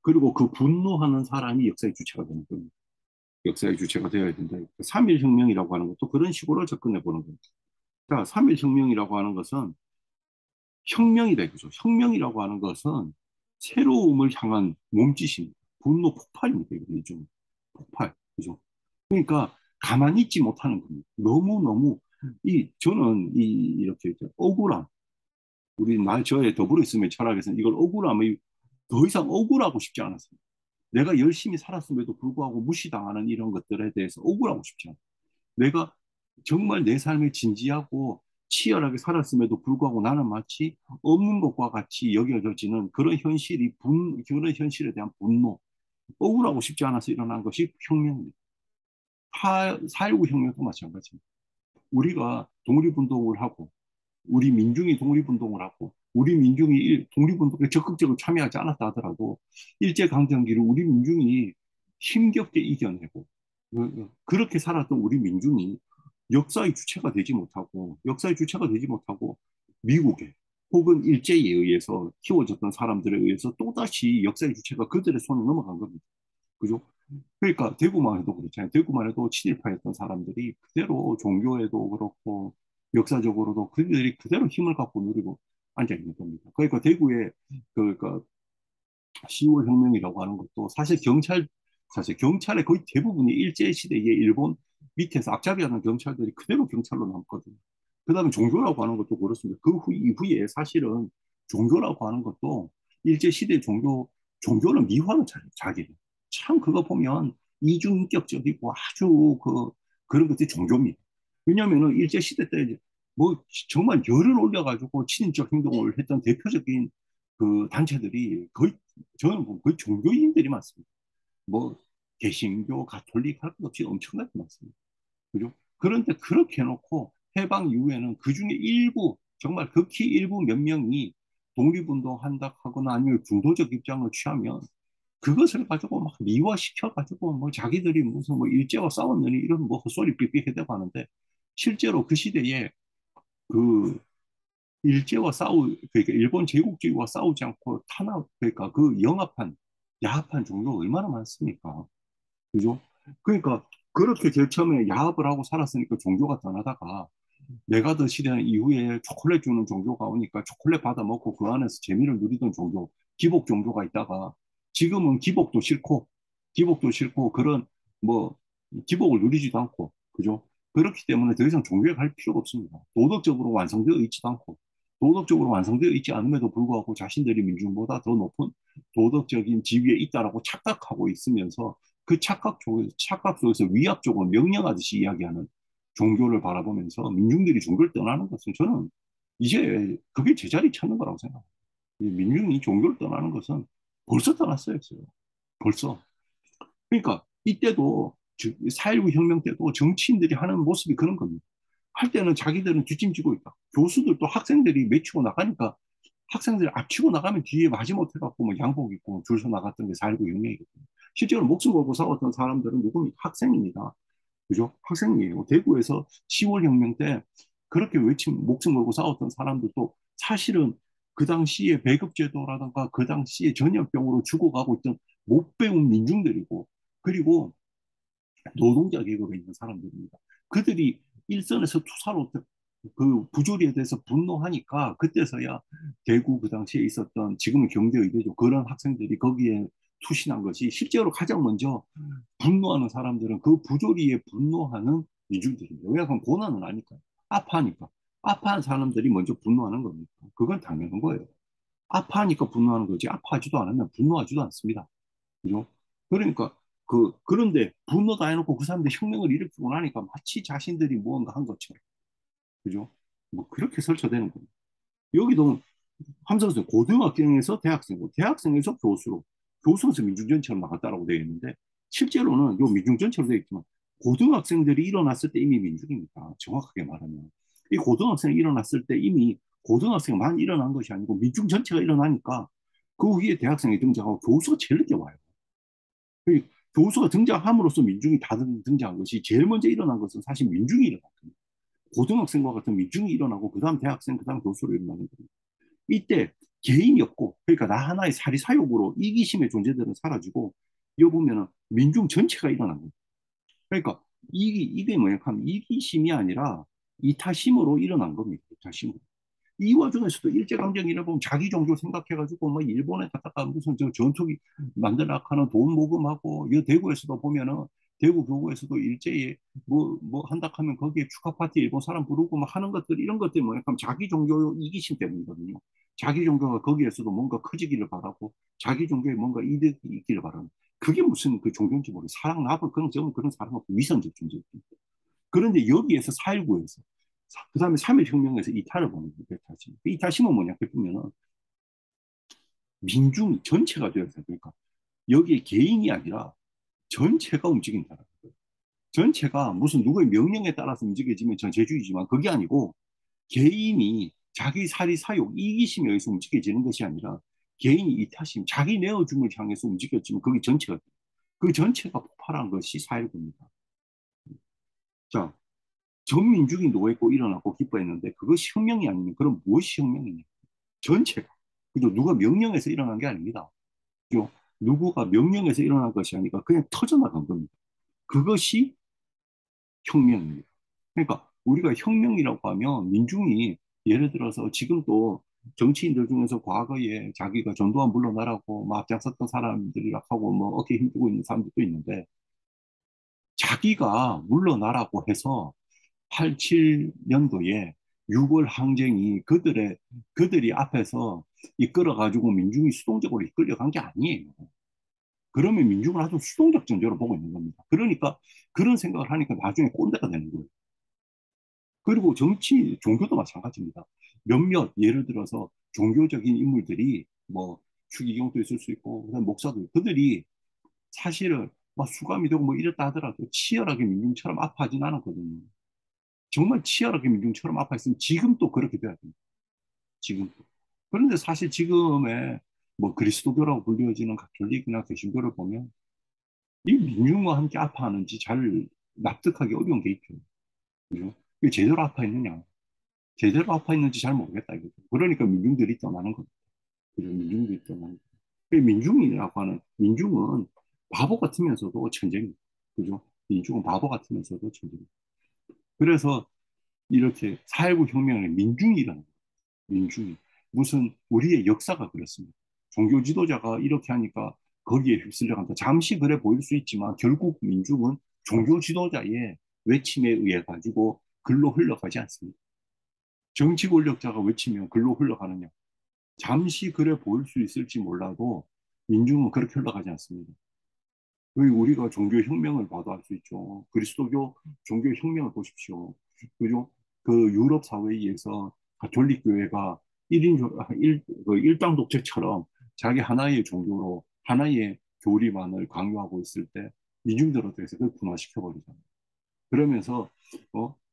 그리고 그 분노하는 사람이 역사의 주체가 되는 겁니다. 역사의 주체가 되어야 된다. 3.1혁명이라고 하는 것도 그런 식으로 접근해 보는 겁니다. 자, 3.1혁명이라고 하는 것은 혁명이다 이거죠. 혁명이라고 하는 것은 새로움을 향한 몸짓입니다. 분노 폭발입니다. 이거 일종 폭발. 그죠? 그러니까 가만히 있지 못하는 겁니다. 너무너무 저는 이렇게 억울함. 저의 더불어 있으면 철학에서는 이걸 억울함을 더 이상 억울하고 싶지 않았습니다. 내가 열심히 살았음에도 불구하고 무시당하는 이런 것들에 대해서 억울하고 싶지 않아요. 내가 정말 내 삶을 진지하고 치열하게 살았음에도 불구하고 나는 마치 없는 것과 같이 여겨져지는 그런 현실에 대한 분노, 억울하고 싶지 않아서 일어난 것이 혁명입니다. 4.19 혁명도 마찬가지입니다. 우리가 독립운동을 하고, 우리 민중이 독립운동을 하고, 우리 민중이 독립운동에 적극적으로 참여하지 않았다 하더라도, 일제강점기를 우리 민중이 힘겹게 이겨내고, 그렇게 살았던 우리 민중이 역사의 주체가 되지 못하고, 미국에, 혹은 일제에 의해서 키워졌던 사람들에 의해서 또다시 역사의 주체가 그들의 손에 넘어간 겁니다. 그죠? 그러니까 대구만 해도 그렇잖아요. 대구만 해도 친일파였던 사람들이 그대로 종교에도 그렇고 역사적으로도 그들이 그대로 힘을 갖고 누리고 앉아 있는 겁니다. 그러니까 대구에 그러니까 10월 혁명이라고 하는 것도 사실 경찰의 거의 대부분이 일제 시대에 일본 밑에서 앞잡이하는 경찰들이 그대로 경찰로 남거든요. 그다음에 종교라고 하는 것도 그렇습니다. 이후에 사실은 종교라고 하는 것도 일제 시대 종교는 미화는 자기를 참 그거 보면 이중인격적이고 아주 그런 것들이 종교입니다. 왜냐하면은 일제 시대 때 이제 뭐 정말 열을 올려가지고 친인적 행동을 했던 대표적인 그 단체들이 저는 거의 종교인들이 많습니다. 뭐 개신교, 가톨릭 할 것 없이 엄청나게 많습니다. 그죠? 그런데 그렇게 해놓고 해방 이후에는 그 중에 정말 극히 일부 몇 명이 독립운동 한다 하거나 아니면 중도적 입장을 취하면 그것을 가지고 막 미화시켜가지고 뭐 자기들이 무슨 뭐 일제와 싸웠느니 이런 뭐 헛소리 삑삑 해대고 하는데 실제로 그 시대에 그 그러니까 일본 제국주의와 싸우지 않고 그러니까 야합한 종교가 얼마나 많습니까? 그죠? 그러니까 그렇게 제일 처음에 야합을 하고 살았으니까 종교가 떠나다가 내가 더 시대한 이후에 초콜릿 주는 종교가 오니까 초콜릿 받아 먹고 그 안에서 재미를 누리던 기복 종교가 있다가 지금은 기복도 싫고 그런 뭐 기복을 누리지도 않고, 그죠? 그렇기 때문에 더 이상 종교에 갈 필요가 없습니다. 도덕적으로 완성되어 있지 않음에도 불구하고 자신들이 민중보다 더 높은 도덕적인 지위에 있다라고 착각하고 있으면서 그 착각 속에서 위압적으로 명령하듯이 이야기하는 종교를 바라보면서 민중들이 종교를 떠나는 것은 저는 이제 그게 제자리 찾는 거라고 생각합니다. 민중이 종교를 떠나는 것은 벌써 떠났어요. 벌써. 그러니까 이때도 4.19 혁명 때도 정치인들이 하는 모습이 그런 겁니다. 할 때는 자기들은 뒷짐지고 있다. 교수들도 학생들이 맺히고 나가니까 학생들이 앞치고 나가면 뒤에 마지못해갖고 뭐 양복 입고 줄 서 나갔던 게 4.19 혁명이거든요. 실제로 목숨 걸고 싸웠던 사람들은 누굽니까? 학생입니다. 그죠? 학생이에요. 대구에서 10월 혁명 때 그렇게 목숨 걸고 싸웠던 사람들도 사실은 그 당시에 배급제도라든가 그 당시에 전염병으로 죽어가고 있던 못 배운 민중들이고, 그리고 노동자 계급에 있는 사람들입니다. 그들이 일선에서 투사로 그 부조리에 대해서 분노하니까 그때서야 대구 그 당시에 있었던, 지금은 경제의대죠, 그런 학생들이 거기에 투신한 것이, 실제로 가장 먼저 분노하는 사람들은 그 부조리에 분노하는 민중들입니다. 왜냐하면 고난은 아니까, 아파하니까. 아파한 사람들이 먼저 분노하는 겁니다. 그건 당연한 거예요. 아파하니까 분노하는 거지, 아파하지도 않으면 분노하지도 않습니다. 그죠? 그러니까 그런데 분노 다 해놓고 그 사람들 혁명을 일으키고 나니까 마치 자신들이 무언가 한 것처럼, 그죠? 뭐 그렇게 설쳐되는 겁니다. 여기도 함성은 고등학생에서 대학생이고 대학생에서 교수로서 민중전체로 나갔다라고 되어 있는데, 실제로는 요 민중전체로 되어 있지만 고등학생들이 일어났을 때 이미 민중입니다. 정확하게 말하면 이 고등학생이 일어났을 때 이미 고등학생만 일어난 것이 아니고 민중 전체가 일어나니까 그 위에 대학생이 등장하고 교수가 제일 늦게 와요. 그 교수가 등장함으로써 민중이 다 등장한 것이, 제일 먼저 일어난 것은 사실 민중이 일어났거든요. 고등학생과 같은 민중이 일어나고 그다음 대학생, 그다음 교수로 일어나는 겁니다. 이때 개인이 없고, 그러니까 나 하나의 사리사욕으로 이기심의 존재들은 사라지고, 여기 보면은 민중 전체가 일어난 거예요. 그러니까 이게 뭐냐 하면 이기심이 아니라 이타심으로 일어난 겁니다. 이타심으로. 이 와중에서도 일제강점기를 보면 자기 종교 생각해가지고 뭐 일본에 갔다가 무슨 저 전투기 만들라 하는 돈 모금하고 이 대구에서도 보면은 대구 교구에서도 일제에 뭐 한다 하면 거기에 축하 파티 일본 사람 부르고 막 하는 것들 이런 것들이 뭐냐 하면 자기 종교 이기심 때문이거든요. 자기 종교가 거기에서도 뭔가 커지기를 바라고 자기 종교에 뭔가 이득이 있기를 바라는 그게 무슨 그 종교인지 모르겠어요. 사랑 나쁜 그런 저는 그런 사람은 위선적 존재입니다. 그런데 여기에서 4.19에서 그다음에 3.1혁명에서 이탈을 보는 거예요. 이탈심. 이탈심은 뭐냐 보면은 민중 전체가 되어서 그러니까 여기에 개인이 아니라 전체가 움직인다는 거예요. 전체가 무슨 누구의 명령에 따라서 움직여지면 전체주의지만 그게 아니고 개인이 자기 사리 사욕 이기심에 의해서 움직여지는 것이 아니라 개인이 이타심 자기 내어줌을 향해서 움직여지면 그게 전체가 돼요. 그 전체가 폭발한 것이 4.19입니다. 자, 전민중이 노했고 일어나고 기뻐했는데 그것이 혁명이 아니면 그럼 무엇이 혁명이냐? 전체가. 그죠? 누가 명령해서 일어난 게 아닙니다. 그죠? 누구가 명령해서 일어난 것이 아니라 그냥 터져나간 겁니다. 그것이 혁명입니다. 그러니까 우리가 혁명이라고 하면 민중이 예를 들어서 지금 또 정치인들 중에서 과거에 자기가 전두환 물러나라고 막 앞장섰던 사람들이라고 하고 뭐 어깨 힘주고 있는 사람들도 있는데 자기가 물러나라고 해서 87년도에 6월 항쟁이 그들이 앞에서 이끌어가지고 민중이 수동적으로 이끌려간 게 아니에요. 그러면 민중을 아주 수동적 전제로 보고 있는 겁니다. 그러니까 그런 생각을 하니까 나중에 꼰대가 되는 거예요. 그리고 종교도 마찬가지입니다. 몇몇 예를 들어서 종교적인 인물들이 뭐 추기경도 있을 수 있고 그다음 목사도 그들이 사실은 막 수감이 되고 뭐 이랬다 하더라도 치열하게 민중처럼 아파하진 않았거든요. 정말 치열하게 민중처럼 아파했으면 지금 또 그렇게 돼야 됩니다. 지금. 그런데 사실 지금의 뭐 그리스도교라고 불리워지는 가톨릭이나 개신교를 보면 이 민중과 함께 아파하는지 잘 납득하기 어려운 게 있죠. 그죠? 이게 제대로 아파했느냐? 제대로 아파했는지 잘 모르겠다 이거죠. 그러니까 민중들이 떠나는 거죠. 그죠? 민중들이 떠나는 거죠. 민중이라고 하는 민중은 바보 같으면서도 천재입니다. 그죠? 민중은 바보 같으면서도 천재입니다. 그래서 이렇게 4.19 혁명의 민중이라는 민중이 무슨 우리의 역사가 그렇습니다. 종교 지도자가 이렇게 하니까 거기에 휩쓸려 간다. 잠시 그래 보일 수 있지만 결국 민중은 종교 지도자의 외침에 의해 가지고 글로 흘러가지 않습니다. 정치 권력자가 외치면 글로 흘러가느냐. 잠시 그래 보일 수 있을지 몰라도 민중은 그렇게 흘러가지 않습니다. 우리가 종교혁명을 봐도 알 수 있죠. 그리스도교 종교혁명을 보십시오. 그죠? 그 유럽 사회에서 가톨릭 교회가 그 일당 독재처럼 자기 하나의 종교로 하나의 교리만을 강요하고 있을 때 민중들한테서 그걸 분화시켜버리잖아요. 그러면서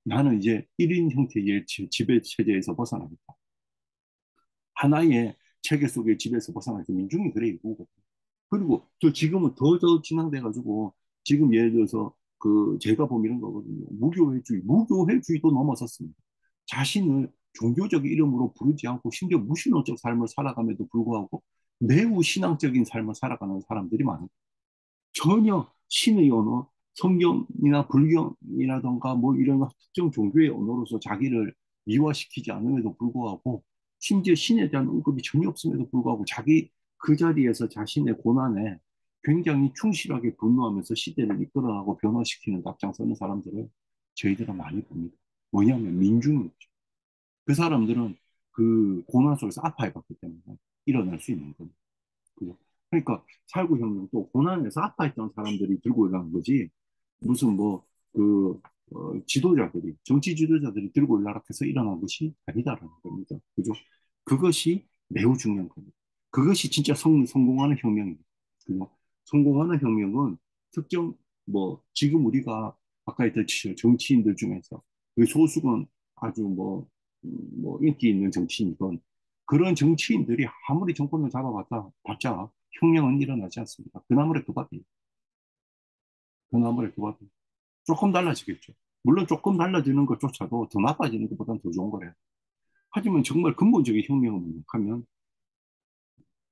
나는 이제 1인 형태의 지배 체제에서 벗어나겠다. 하나의 체계 속의 집에서 벗어나서 민중이 그래 일구거든요. 그리고 또 지금은 더 진행돼가지고 지금 예를 들어서 그 제가 보면 이런 거거든요. 무교회주의도 넘어섰습니다. 자신을 종교적 이름으로 부르지 않고 심지어 무신론적 삶을 살아감에도 불구하고 매우 신앙적인 삶을 살아가는 사람들이 많아요. 전혀 신의 언어, 성경이나 불경이라던가 뭐 이런 특정 종교의 언어로서 자기를 미화시키지 않음에도 불구하고 심지어 신에 대한 언급이 전혀 없음에도 불구하고 자기 그 자리에서 자신의 고난에 굉장히 충실하게 분노하면서 시대를 이끌어가고 변화시키는 앞장서는 사람들을 저희들은 많이 봅니다. 뭐냐면 민중이죠. 그 사람들은 그 고난 속에서 아파해봤기 때문에 일어날 수 있는 겁니다. 그죠? 그러니까 살구혁명도 고난에서 아파했던 사람들이 들고 올라간 거지 무슨 뭐 그 지도자들이 정치 지도자들이 들고 올라락해서 일어난 것이 아니다라는 겁니다. 그죠? 그것이 매우 중요한 겁니다. 그것이 진짜 성공하는 혁명입니다. 그죠? 성공하는 혁명은 특정 뭐 지금 우리가 아까 했듯이 정치인들 중에서 그 소수건 아주 뭐 인기 있는 정치인이건 그런 정치인들이 아무리 정권을 봤자 혁명은 일어나지 않습니다. 그나물의 그 밥이에요. 그나물의 그 밥이에요. 조금 달라지겠죠. 물론 조금 달라지는 것조차도 더 나빠지는 것보다는 더 좋은 거래요. 하지만 정말 근본적인 혁명을 하면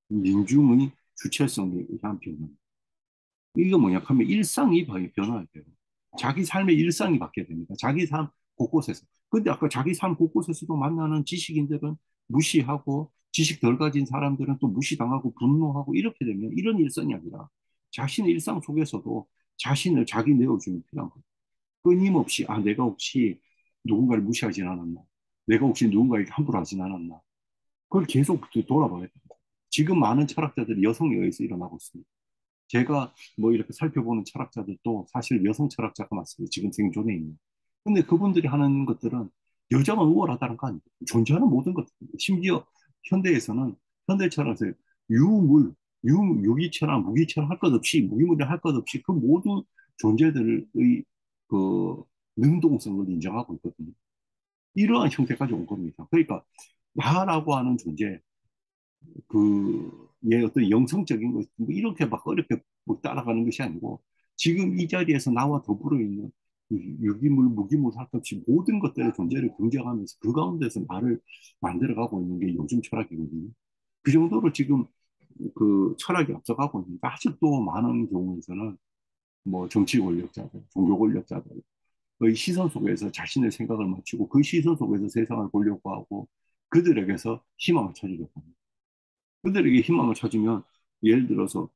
민중의 주체성에 의한 변화. 이게 뭐냐 하면 일상이 변화해야 돼요. 자기 삶의 일상이 바뀌어야 됩니다. 자기 삶 곳곳에서. 근데 아까 자기 삶 곳곳에서도 만나는 지식인들은 무시하고 지식 덜 가진 사람들은 또 무시당하고 분노하고 이렇게 되면 이런 일상이 아니라 자신의 일상 속에서도 자신을 자기 내어주는 필요한 거예요. 끊임없이 내가 혹시 누군가를 무시하진 않았나? 내가 혹시 누군가에게 함부로 하진 않았나? 그걸 계속 돌아봐야 돼요. 지금 많은 철학자들이 여성에 의해서 일어나고 있습니다. 제가 뭐 이렇게 살펴보는 철학자들도 사실 여성 철학자가 맞습니다. 지금 생존에 있는. 근데 그분들이 하는 것들은 여자만 우월하다는 거 아니에요. 존재하는 모든 것들. 심지어 현대에서는, 현대 철학에서 유물, 유기체나 무기체나 할 것 없이, 무기물이 할 것 없이 그 모든 존재들의 그 능동성을 인정하고 있거든요. 이러한 형태까지 온 겁니다. 그러니까 나라고 하는 존재, 얘 어떤 영성적인 것, 뭐 이렇게 막 어렵게 뭐 따라가는 것이 아니고, 지금 이 자리에서 나와 더불어 있는 유기물, 무기물 할 것 없이 모든 것들의 존재를 긍정하면서 그 가운데서 나를 만들어가고 있는 게 요즘 철학이거든요. 그 정도로 지금 그 철학이 앞서가고 있는데, 아직도 많은 경우에서는 뭐 정치 권력자들, 종교 권력자들의 시선 속에서 자신의 생각을 맞추고 그 시선 속에서 세상을 보려고 하고 그들에게서 희망을 찾으려고 합니다. 그들에게 희망을 찾으면 예를 들어서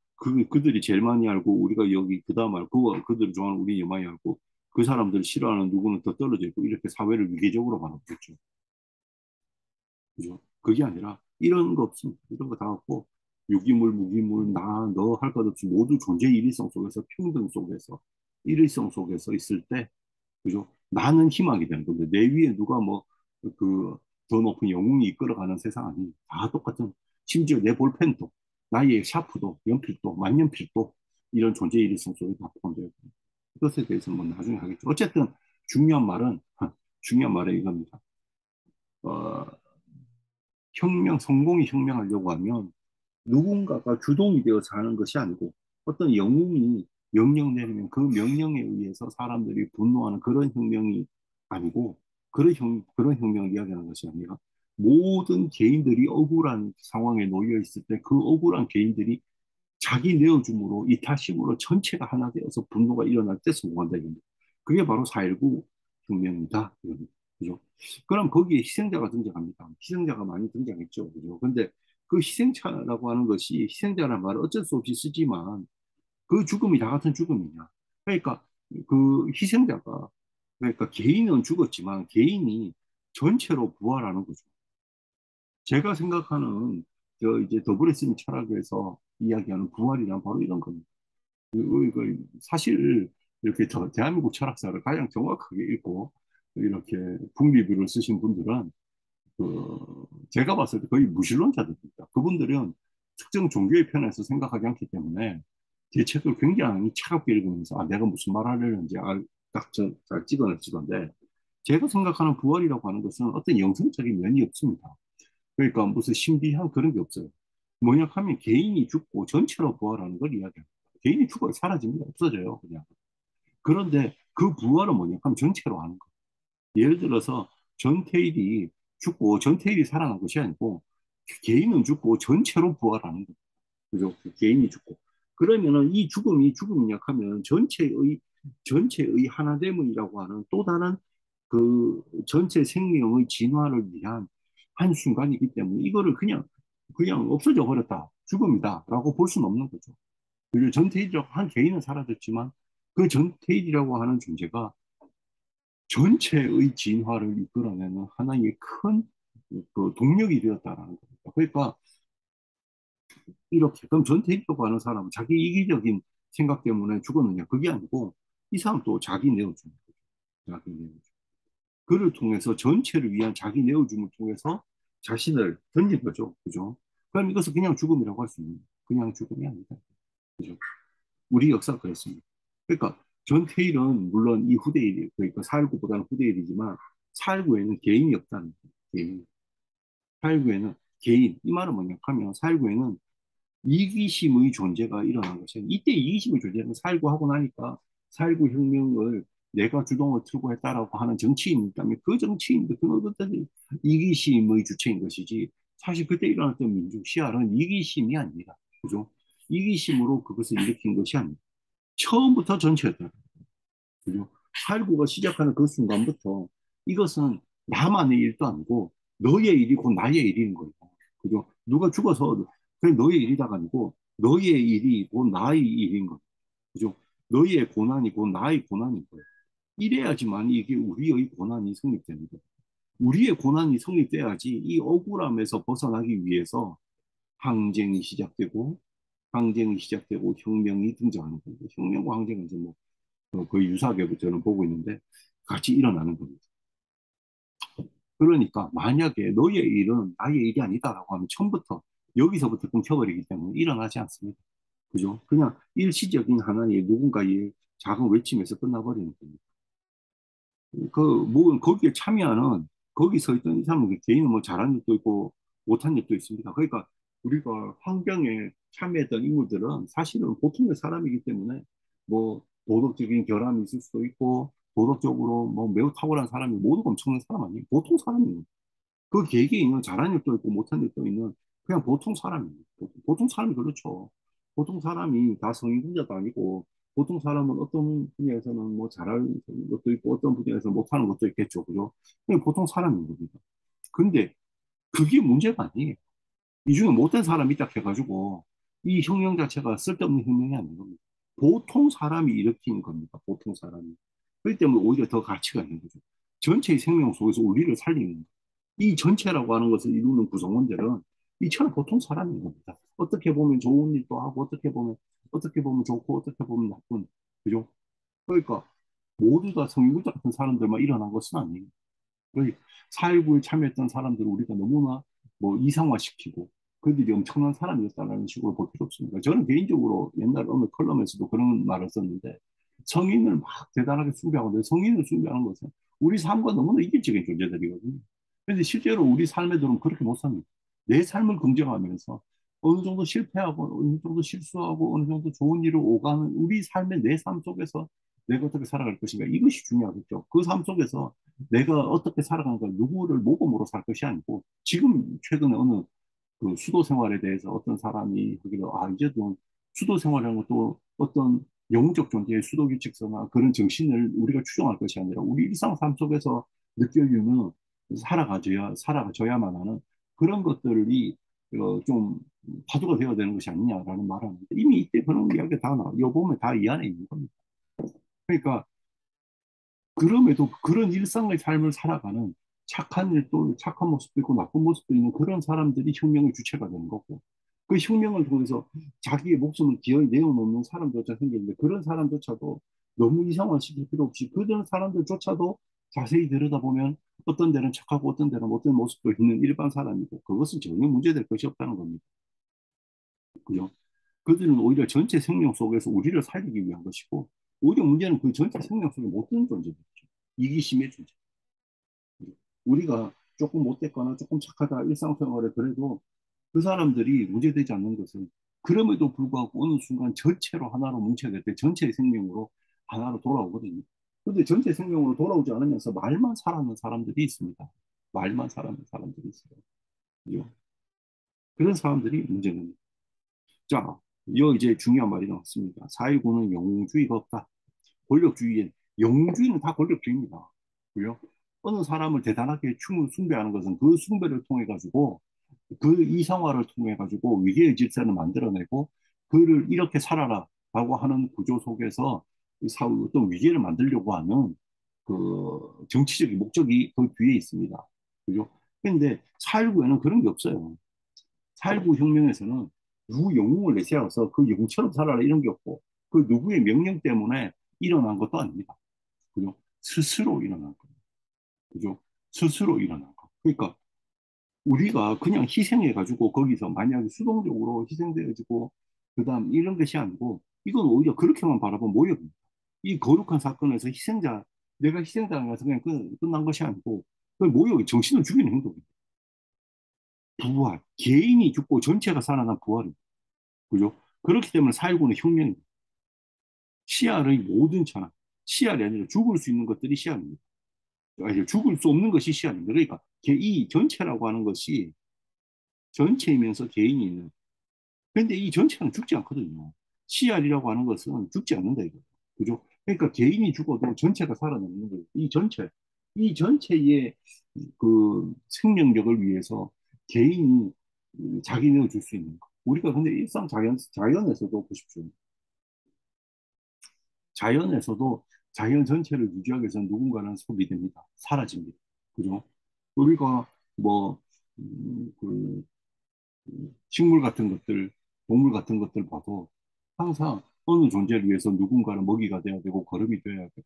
그들이 제일 많이 알고 우리가 여기 그 다음 알고 그들을 좋아하는 우리 많이 알고 그 사람들 싫어하는 누구는 더 떨어져 있고 이렇게 사회를 위계적으로 바라보겠죠. 그죠? 그게 아니라 이런 거 없습니다. 이런 거 다 없고 유기물, 무기물, 나, 너 할 것 없이 모두 존재의 일위성 속에서 평등 속에서 일위성 속에서 있을 때 그죠? 나는 희망이 되는 건데 내 위에 누가 뭐 그 더 높은 영웅이 이끌어가는 세상 아니 다 똑같은 심지어 내 볼펜도 나의 샤프도 연필도 만년필도 이런 존재의 일위성 속에 다 포함되어 있고 이것에 대해서 뭐 나중에 하겠죠. 어쨌든 중요한 말은 중요한 말은 이겁니다. 어, 성공이 혁명하려고 하면 누군가가 주동이 되어서 하는 것이 아니고 어떤 영웅이 명령 내리면 그 명령에 의해서 사람들이 분노하는 그런 혁명이 아니고 그런 혁명을 이야기하는 것이 아니라 모든 개인들이 억울한 상황에 놓여 있을 때 그 억울한 개인들이 자기 내어줌으로 이타심으로 전체가 하나 되어서 분노가 일어날 때 성공한다 이겁니다. 그게 바로 4.19 혁명이다 이겁니다. 그죠? 그럼 거기에 희생자가 등장합니다. 희생자가 많이 등장했죠. 그죠? 근데 그 희생자라고 하는 것이 희생자라는 말을 어쩔 수 없이 쓰지만 그 죽음이 다 같은 죽음이냐. 그러니까 그 희생자가 그러니까 개인은 죽었지만 개인이 전체로 부활하는 거죠. 제가 생각하는 이제 더블에스미 철학에서 이야기하는 부활이란 바로 이런 겁니다. 사실 이렇게 대한민국 철학사를 가장 정확하게 읽고 이렇게 국리뷰를 쓰신 분들은 제가 봤을 때 거의 무신론자들입니다. 그분들은 특정 종교의 편에서 생각하지 않기 때문에 제 책을 굉장히 차갑게 읽으면서 내가 무슨 말 하려는지 잘 찍어냈을 건데 제가 생각하는 부활이라고 하는 것은 어떤 영성적인 면이 없습니다. 그러니까 무슨 신비한 그런 게 없어요. 뭐냐 하면 개인이 죽고 전체로 부활하는 걸 이야기합니다. 개인이 죽어요. 사라집니다. 없어져요. 그냥. 그런데 그 부활은 뭐냐 하면 전체로 하는 거예요. 예를 들어서 전태일이 죽고 전태일이 살아난 것이 아니고 개인은 죽고 전체로 부활하는 거예요. 그죠? 그 개인이 죽고. 그러면은 이 죽음이 죽음이냐 하면 전체의 하나됨이라고 하는 또 다른 그 전체 생명의 진화를 위한 한 순간이기 때문에 이거를 그냥 없어져 버렸다. 죽음이다라고 볼 수는 없는 거죠. 그리고 전태일이라고 한 개인은 사라졌지만 그 전태일이라고 하는 존재가 전체의 진화를 이끌어내는 하나의 큰 그 동력이 되었다라는 겁니다. 그러니까 이렇게 그럼 전태일이라고 하는 사람은 자기 이기적인 생각 때문에 죽었느냐? 그게 아니고 이 사람 또 자기 내어주는 거죠. 자기 내어주는. 그를 통해서 전체를 위한 자기 내어줌을 통해서 자신을 던진 거죠. 그죠? 그럼 이것을 그냥 죽음이라고 할 수 있는 그냥 죽음이 아니다. 그죠? 우리 역사가 그랬습니다. 그러니까 전태일은 물론 이 후대일, 그러니까 4.19보다는 후대일이지만 4.19에는 개인이 없다는 거예요. 개인. 4.19에는 개인. 이 말은 뭐냐 하면 4.19에는 이기심의 존재가 일어난 것이에요. 이때 이기심의 존재는 4.19 하고 나니까 4.19 혁명을 내가 주동을 틀고 했다라고 하는 정치인이 있다면 그 정치인도 그것들이 이기심의 주체인 것이지 사실 그때 일어났던 민중 시할은 이기심이 아닙니다. 그죠? 이기심으로 그것을 일으킨 것이 아닙니다. 처음부터 전체였다. 그죠? 8구가 시작하는 그 순간부터 이것은 나만의 일도 아니고 너의 일이 곧 나의 일인 거예요. 그죠? 누가 죽어서 그게 너의 일이다가 아니고 너의 일이 곧 나의 일인 거예요. 그죠? 너의 고난이 곧 나의 고난인 거예요. 이래야지만 이게 우리의 고난이 성립되는 거예요. 우리의 고난이 성립돼야지 이 억울함에서 벗어나기 위해서 항쟁이 시작되고 항쟁이 시작되고 혁명이 등장하는 겁니다. 혁명과 항쟁은 이제 뭐 거의 유사하게 저는 보고 있는데 같이 일어나는 겁니다. 그러니까 만약에 너의 일은 나의 일이 아니다라고 하면 처음부터 여기서부터 끊겨버리기 때문에 일어나지 않습니다. 그죠? 그냥 일시적인 하나의 누군가의 작은 외침에서 끝나버리는 겁니다. 뭐, 거기에 참여하는, 거기 서 있던 이 사람은 개인은 뭐 잘한 일도 있고 못한 일도 있습니다. 그러니까 우리가 환경에 참여했던 인물들은 사실은 보통의 사람이기 때문에 뭐 도덕적인 결함이 있을 수도 있고 도덕적으로 뭐 매우 탁월한 사람이 모두 엄청난 사람 아니에요. 보통 사람이에요. 그 계기에 있는 잘한 일도 있고 못한 일도 있는 그냥 보통 사람이에요. 보통 사람이 그렇죠. 보통 사람이 다 성인군자도 아니고 보통 사람은 어떤 분야에서는 뭐 잘하는 것도 있고 어떤 분야에서 못하는 것도 있겠죠. 그죠? 그냥 보통 사람인 겁니다. 근데 그게 문제가 아니에요. 이 중에 못된 사람이 딱 해가지고 이 혁명 자체가 쓸데없는 혁명이 아닌 겁니다. 보통 사람이 일으킨 겁니다. 보통 사람이. 그렇기 때문에 오히려 더 가치가 있는 거죠. 전체의 생명 속에서 우리를 살리는 거예요. 이 전체라고 하는 것을 이루는 구성원들은 이처럼 보통 사람인 겁니다. 어떻게 보면 좋은 일도 하고 어떻게 보면 좋고 어떻게 보면 나쁜 그죠? 그러니까 모두 다 성인군자 같은 사람들만 일어난 것은 아니에요. 그러니까 4.19에 참여했던 사람들을 우리가 너무나 뭐 이상화시키고 그들이 엄청난 사람이었다는 식으로 볼 필요 없습니다. 저는 개인적으로 옛날 어느 컬럼에서도 그런 말을 썼는데 성인을 막 대단하게 숭배하고 성인을 숭배하는 것은 우리 삶과 너무나 이질적인 존재들이거든요. 그런데 실제로 우리 삶에 들어오면 그렇게 못 삽니다. 내 삶을 긍정하면서 어느 정도 실패하고 어느 정도 실수하고 어느 정도 좋은 일을 오가는 우리 삶의 내 삶 속에서 내가 어떻게 살아갈 것인가 이것이 중요하겠죠. 그 삶 속에서 내가 어떻게 살아가는가 누구를 모범으로 살 것이 아니고 지금 최근에 어느 그 수도 생활에 대해서 어떤 사람이 하기로 이제 좀 수도 생활이라는 것도 어떤 영웅적 존재의 수도 규칙서나 그런 정신을 우리가 추종할 것이 아니라 우리 일상 삶 속에서 느껴지는 살아가져야만 하는 그런 것들이 좀 화두가 되어야 되는 것이 아니냐라는 말을 하는데 이미 이때 그런 이야기가 다 나와. 요 보면 다 이 안에 있는 겁니다. 그러니까 그럼에도 그런 일상의 삶을 살아가는 착한 일도, 착한 모습도 있고 나쁜 모습도 있는 그런 사람들이 혁명의 주체가 되는 거고, 그 혁명을 통해서 자기의 목숨을 기어이 내어놓는 사람조차 생기는데, 그런 사람조차도 너무 이상화시킬 필요 없이, 그런 사람들조차도 자세히 들여다보면 어떤 데는 착하고 어떤 데는 어떤 모습도 있는 일반 사람이고, 그것은 전혀 문제될 것이 없다는 겁니다. 그죠? 그들은 오히려 전체 생명 속에서 우리를 살리기 위한 것이고, 오히려 문제는 그 전체 생명 속에 못드는 존재들이죠. 이기심의 존재. 우리가 조금 못됐거나 조금 착하다 일상생활에 그래도 그 사람들이 문제되지 않는 것은 그럼에도 불구하고 어느 순간 전체로 하나로 뭉쳐야 될 때 전체의 생명으로 하나로 돌아오거든요. 근데 전체 생명으로 돌아오지 않으면서 말만 살아는 사람들이 있습니다. 말만 살아는 사람들이 있어요. 그죠? 그런 사람들이 문제는. 자, 이 이제 중요한 말이 나왔습니다. 4.19는 영웅주의가 없다. 권력주의엔 영웅주의는 다 권력주의입니다. 그죠? 어느 사람을 대단하게 숭배하는 것은 그 숭배를 통해 가지고 그 이상화를 통해 가지고 위계의 질서를 만들어내고 그를 이렇게 살아라 라고 하는 구조 속에서 어떤 위계를 만들려고 하는 그 정치적인 목적이 그 뒤에 있습니다. 그죠? 근데 4.19에는 그런 게 없어요. 4.19 혁명에서는 누구 영웅을 내세워서 그 영웅처럼 살아라 이런 게 없고 그 누구의 명령 때문에 일어난 것도 아닙니다. 그죠? 스스로 일어난 거예요. 그죠? 스스로 일어난 거. 그러니까 우리가 그냥 희생해가지고 거기서 만약에 수동적으로 희생되어지고 그다음 이런 것이 아니고 이건 오히려 그렇게만 바라보면 모욕입니다. 이 거룩한 사건에서 내가 희생당해서 그냥 끝난 것이 아니고 그 모욕이 정신을 죽이는 행동입니다. 부활, 개인이 죽고 전체가 살아난 부활입니다. 그죠? 그렇기 때문에 4.19는 혁명입니다. 시야의 모든 천하, 시야이 아니라 죽을 수 있는 것들이 시야입니다. 아니, 죽을 수 없는 것이 시야입니다. 그러니까 이 전체라고 하는 것이 전체이면서 개인이 있는. 그런데 이 전체는 죽지 않거든요. CR이라고 하는 것은 죽지 않는다 이거. 그죠? 그러니까 개인이 죽어도 전체가 살아남는 거예요. 이 전체의 그 생명력을 위해서 개인이 자기 내어줄 수 있는 거. 우리가 근데 일상 자연에서도 보십시오. 자연에서도 자연 전체를 유지하기 위해서 누군가는 소비됩니다. 사라집니다. 그죠? 우리가 뭐, 그, 식물 같은 것들, 동물 같은 것들 봐도 항상 어느 존재를 위해서 누군가는 먹이가 돼야 되고 거름이 돼야 되고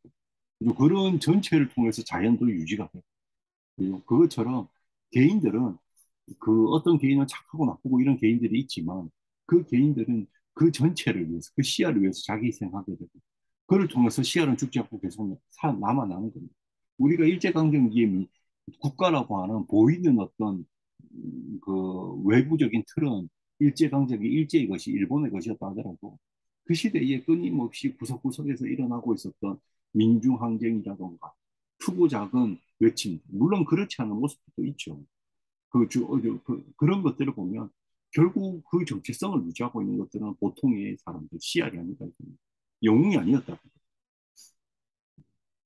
그리고 그런 전체를 통해서 자연도 유지가 돼요. 그리고 그것처럼 개인들은 그 어떤 개인은 착하고 나쁘고 이런 개인들이 있지만 그 개인들은 그 전체를 위해서 그 시야를 위해서 자기 희생하게 되고 그를 통해서 시야는 죽지 않고 계속 남아나는 겁니다. 우리가 일제강점기에 국가라고 하는 보이는 어떤 그 외부적인 틀은 일제강점기 일제의 것이 일본의 것이었다 하더라도 그 시대에 끊임없이 구석구석에서 일어나고 있었던 민중항쟁이라던가 크고 작은 외침 물론 그렇지 않은 모습도 있죠. 그런 것들을 보면 결국 그 정체성을 유지하고 있는 것들은 보통의 사람들, 씨알이 아니다. 영웅이 아니었다.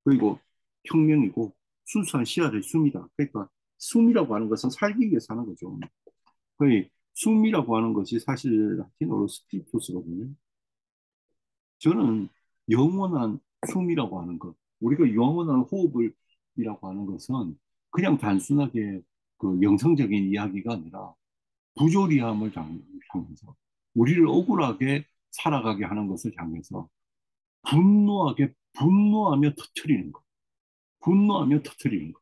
그리고 혁명이고 순수한 씨알의 숨이다. 그러니까 숨이라고 하는 것은 살기 위해서 하는 거죠. 거의 숨이라고 하는 것이 사실 라틴어로 스피리투스거든요. 저는 영원한 숨이라고 하는 것, 우리가 영원한 호흡을이라고 하는 것은 그냥 단순하게 그 영성적인 이야기가 아니라 부조리함을 향해서 우리를 억울하게 살아가게 하는 것을 향해서 분노하며 터트리는 것. 분노하며 터트리는 것.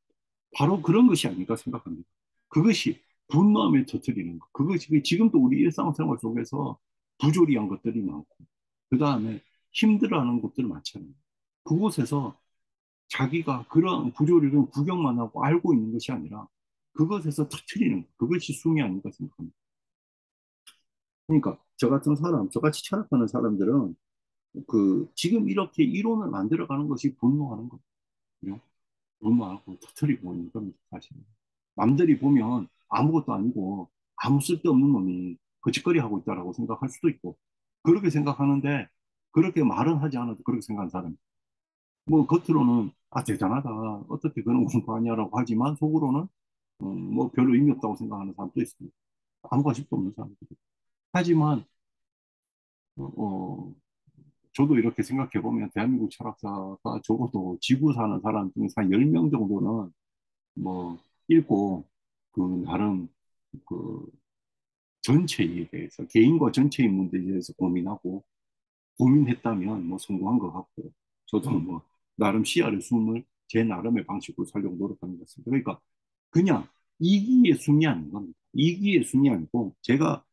바로 그런 것이 아닐까 생각합니다. 그것이 분노하며 터트리는 것. 그것이 지금도 우리 일상생활 속에서 부조리한 것들이 많고, 그 다음에 힘들어하는 것들 많잖아요. 그곳에서 자기가 그런 부조리를 구경만 하고 알고 있는 것이 아니라 그것에서 터트리는 것. 그것이 숨이 아닐까 생각합니다. 그러니까 저 같은 사람, 저같이 철학하는 사람들은 그 지금 이렇게 이론을 만들어가는 것이 분노하는 거예요. 분노하고 터트리고 있는 겁니다, 사실은. 남들이 보면 아무것도 아니고 아무 쓸데없는 놈이 거짓거리 하고 있다라고 생각할 수도 있고 그렇게 생각하는데 그렇게 말은 하지 않아도 그렇게 생각하는 사람이 뭐 겉으로는 아 대단하다 어떻게 그런 공부하냐라고 하지만 속으로는 뭐 별로 의미 없다고 생각하는 사람도 있습니다. 아무 관심도 없는 사람들. 하지만 어, 저도 이렇게 생각해 보면 대한민국 철학사가 적어도 지구 사는 사람 중에서 한 10명 정도는 뭐 읽고 그 나름 그 전체에 대해서 개인과 전체의 문제에 대해서 고민하고 고민했다면 뭐 성공한 것 같고 저도 뭐 나름 시야를 숨을 제 나름의 방식으로 살려고 노력하는 것 같습니다. 그러니까 그냥 이기의 숨이 아닌 겁니다. 이기의 숨이 아니고 제가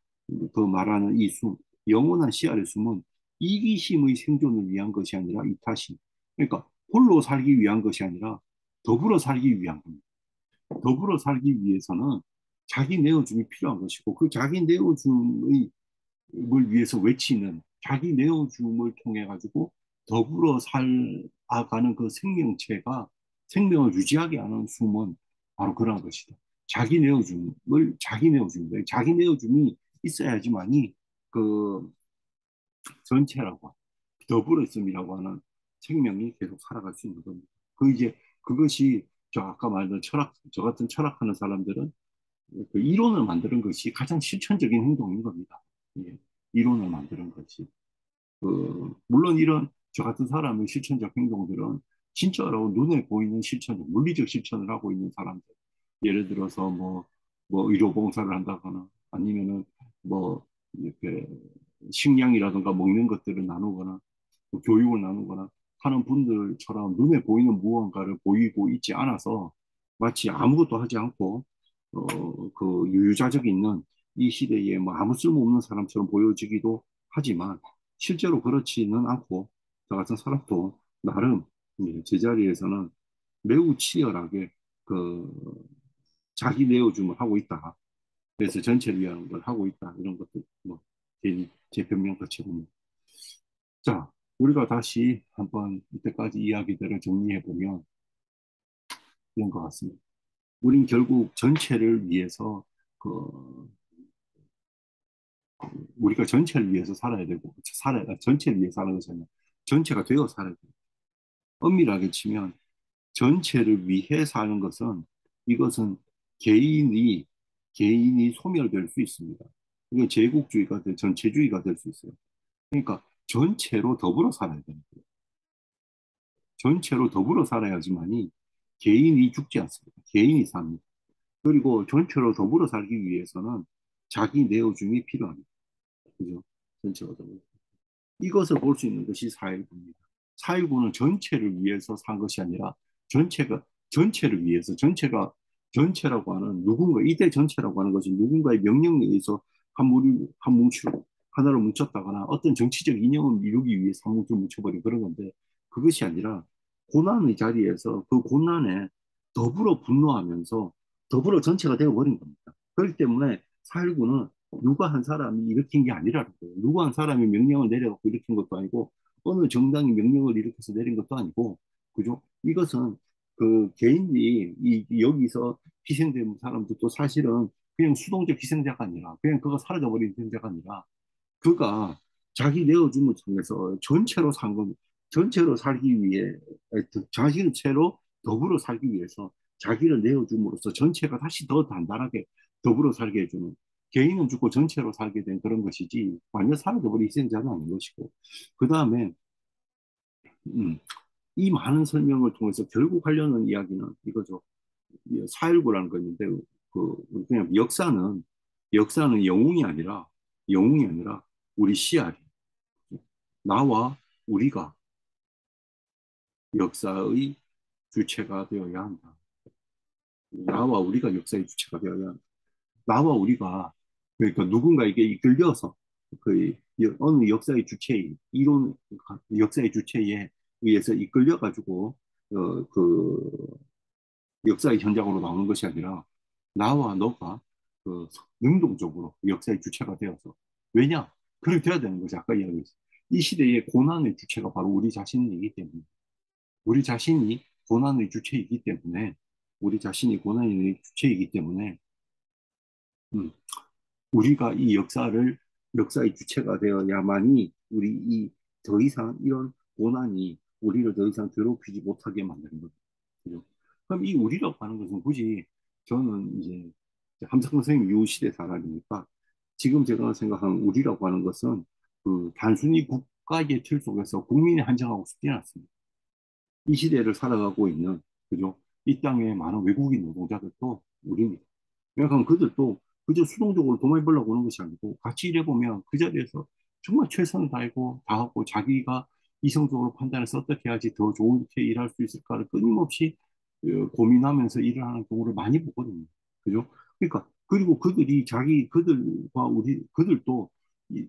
그 말하는 이 숨, 영원한 시야의 숨은 이기심의 생존을 위한 것이 아니라 이타심. 그러니까 홀로 살기 위한 것이 아니라 더불어 살기 위한 겁니다. 더불어 살기 위해서는 자기 내어줌이 필요한 것이고 그 자기 내어줌의 을 위해서 외치는 자기 내어줌을 통해 가지고 더불어 살아가는 그 생명체가 생명을 유지하게 하는 숨은 바로 그런 것이다. 자기 내어줌인데 자기 내어줌이 있어야지만이 그 전체라고 더불어 있음이라고 하는 생명이 계속 살아갈 수 있는 겁니다. 그 이제 그것이 저 아까 말한 저 같은 철학하는 사람들은 그 이론을 만드는 것이 가장 실천적인 행동인 겁니다. 예, 이론을 만드는 것이. 물론 이런 저 같은 사람의 실천적 행동들은 진짜로 눈에 보이는 실천, 물리적 실천을 하고 있는 사람들. 예를 들어서 뭐 의료봉사를 한다거나 아니면은 뭐 이렇게 식량이라든가 먹는 것들을 나누거나 뭐 교육을 나누거나 하는 분들처럼 눈에 보이는 무언가를 보이고 있지 않아서 마치 아무것도 하지 않고 그 유유자적 있는 이 시대에 뭐 아무 쓸모없는 사람처럼 보여지기도 하지만 실제로 그렇지는 않고 저 같은 사람도 나름 제자리에서는 매우 치열하게 그 자기 내어줌을 하고 있다. 그래서 전체를 위한 걸 하고 있다. 이런 것들 뭐 제 변명같이 자, 우리가 다시 한번 이때까지 이야기들을 정리해 보면 이런 것 같습니다. 우린 결국 전체를 위해서 그 우리가 전체를 위해서 살아야 되고 전체를 위해서 사는 것이 아니라 전체가 되어 살아야 돼요. 엄밀하게 치면 전체를 위해 사는 것은 이것은 개인이 개인이 소멸될 수 있습니다. 이게 제국주의가 전체주의가 될 수 있어요. 그러니까 전체로 더불어 살아야 되는 거예요. 전체로 더불어 살아야지만이 개인이 죽지 않습니다. 개인이 삽니다. 그리고 전체로 더불어 살기 위해서는 자기 내어줌이 필요합니다. 그죠? 전체가 더불어. 이것을 볼 수 있는 것이 사회구입니다. 사회구는 전체를 위해서 산 것이 아니라 전체를 위해서 전체라고 하는 누군가 이대 전체라고 하는 것이 누군가의 명령에 의해서 한 뭉치로 하나로 뭉쳤다거나 어떤 정치적 이념을 이루기 위해서 한 뭉치로 뭉쳐버린 그런 건데 그것이 아니라 고난의 자리에서 그 고난에 더불어 분노하면서 더불어 전체가 되어버린 겁니다. 그렇기 때문에 사회구는 누가 한 사람이 일으킨 게 아니라는 거예요. 누가 한 사람이 명령을 내려갖고 일으킨 것도 아니고 어느 정당이 명령을 일으켜서 내린 것도 아니고 그죠? 이것은 그 개인이 여기서 희생된 사람들도 사실은 그냥 수동적 희생자가 아니라 그냥 그가 사라져버린 희생자가 아니라 그가 자기 내어줌을 통해서 전체로 산 겁니다. 전체로 살기 위해 자신의 채로 더불어 살기 위해서 자기를 내어줌으로써 전체가 다시 더 단단하게 더불어 살게 해주는 개인은 죽고 전체로 살게 된 그런 것이지 완전 사라져버린 희생자는 아닌 것이고 그 다음에 음, 이 많은 설명을 통해서 결국 하려는 이야기는 이거죠. 4.19라는 거 있는데 그냥 역사는 영웅이 아니라 우리 씨알이 나와 우리가 역사의 주체가 되어야 한다. 나와 우리가 역사의 주체가 되어야 한다. 나와 우리가 그러니까 누군가에게 이끌려서 그 어느 역사의 주체인 이론 역사의 주체에 의해서 이끌려 가지고 그 역사의 현장으로 나오는 것이 아니라 나와 너가 그 능동적으로 역사의 주체가 되어서 왜냐? 그렇게 돼야 되는 거지. 아까 이야기했어. 이 시대의 고난의 주체가 바로 우리 자신이기 때문에 우리 자신이 고난의 주체이기 때문에 우리 자신이 고난의 주체이기 때문에 음, 우리가 이 역사의 주체가 되어야만이 우리 더 이상 이런 고난이 우리를 더 이상 괴롭히지 못하게 만드는 거죠. 그죠? 그럼 이 우리라고 하는 것은 굳이 저는 이제 함석 선생님 이후 시대 사람이니까 지금 제가 생각하는 우리라고 하는 것은 그 단순히 국가의 틀 속에서 국민이 한정하고 싶지는 않습니다. 이 시대를 살아가고 있는 그죠? 이 땅에 많은 외국인 노동자들도 우리입니다. 그러니까 그들도 그저 수동적으로 돈 많이 벌려고 오는 것이 아니고 같이 일해보면 그 자리에서 정말 최선을 다하고 다하고 자기가 이성적으로 판단해서 어떻게 해야지 더 좋게 일할 수 있을까를 끊임없이 고민하면서 일을 하는 경우를 많이 보거든요. 그죠? 그러니까 그리고 그들과 그들도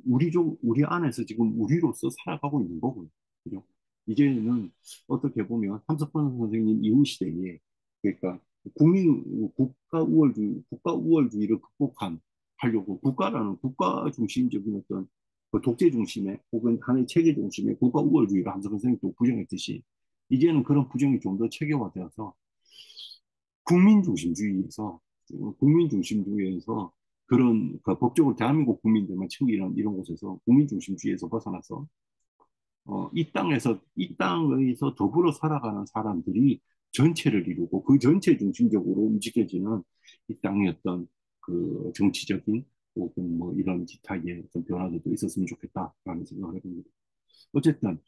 우리 안에서 지금 우리로서 살아가고 있는 거고요. 그죠? 이제는 어떻게 보면 함석헌 선생님 이후 시대에 그러니까 국가 우월주의를 하려고 국가 중심적인 어떤 그 독재 중심의 혹은 하나의 체계 중심의 국가 우월주의를 함석 선생님도 부정했듯이 이제는 그런 부정이 좀 더 체계화되어서 국민 중심주의에서 그런 그 법적으로 대한민국 국민들만 챙기는 이런 곳에서 국민 중심주의에서 벗어나서 이 땅에서 더불어 살아가는 사람들이 전체를 이루고 그 전체 중심적으로 움직여지는 이 땅의 어떤 그 정치적인 혹은 뭐 이런 기타의 어떤 변화들도 있었으면 좋겠다라는 생각을 해봅니다. 어쨌든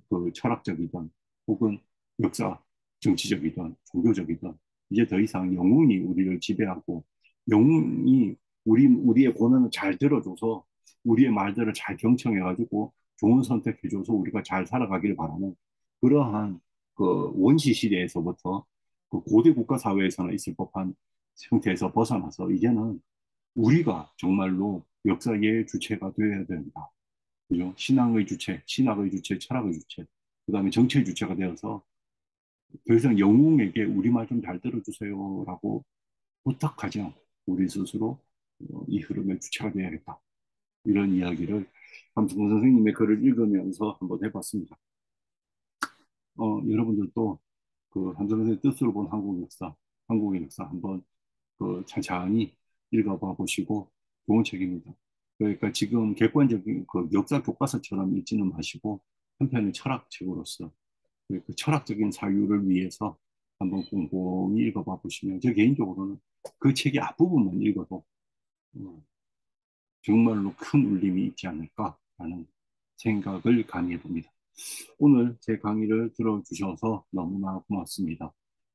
그 철학적이든 혹은 역사 정치적이든 종교적이든 이제 더 이상 영웅이 우리를 지배하고 영웅이 우리의 고난을 잘 들어줘서 우리의 말들을 잘 경청해가지고 좋은 선택해줘서 우리가 잘 살아가기를 바라는 그러한 그 원시 시대에서부터 그 고대 국가 사회에서나 있을 법한 형태에서 벗어나서 이제는 우리가 정말로 역사의 주체가 되어야 된다. 그죠? 신학의 주체, 철학의 주체, 그 다음에 정치의 주체가 되어서 더 이상 영웅에게 우리 말 좀 잘 들어주세요라고 부탁하지 않고 우리 스스로 이 흐름의 주체가 되어야겠다. 이런 이야기를 함승 선생님의 글을 읽으면서 한번 해봤습니다. 여러분들도 그 함승 선생님 뜻으로 본 한국의 역사 한번 그 찬찬히 읽어봐 보시고 좋은 책입니다. 그러니까 지금 객관적인 그 역사 교과서처럼 읽지는 마시고 한편의 철학책으로서 그 철학적인 사유를 위해서 한번 꼼꼼히 읽어봐 보시면, 저 개인적으로는 그 책의 앞부분만 읽어도 어, 정말로 큰 울림이 있지 않을까라는 생각을 강의해 봅니다. 오늘 제 강의를 들어주셔서 너무나 고맙습니다.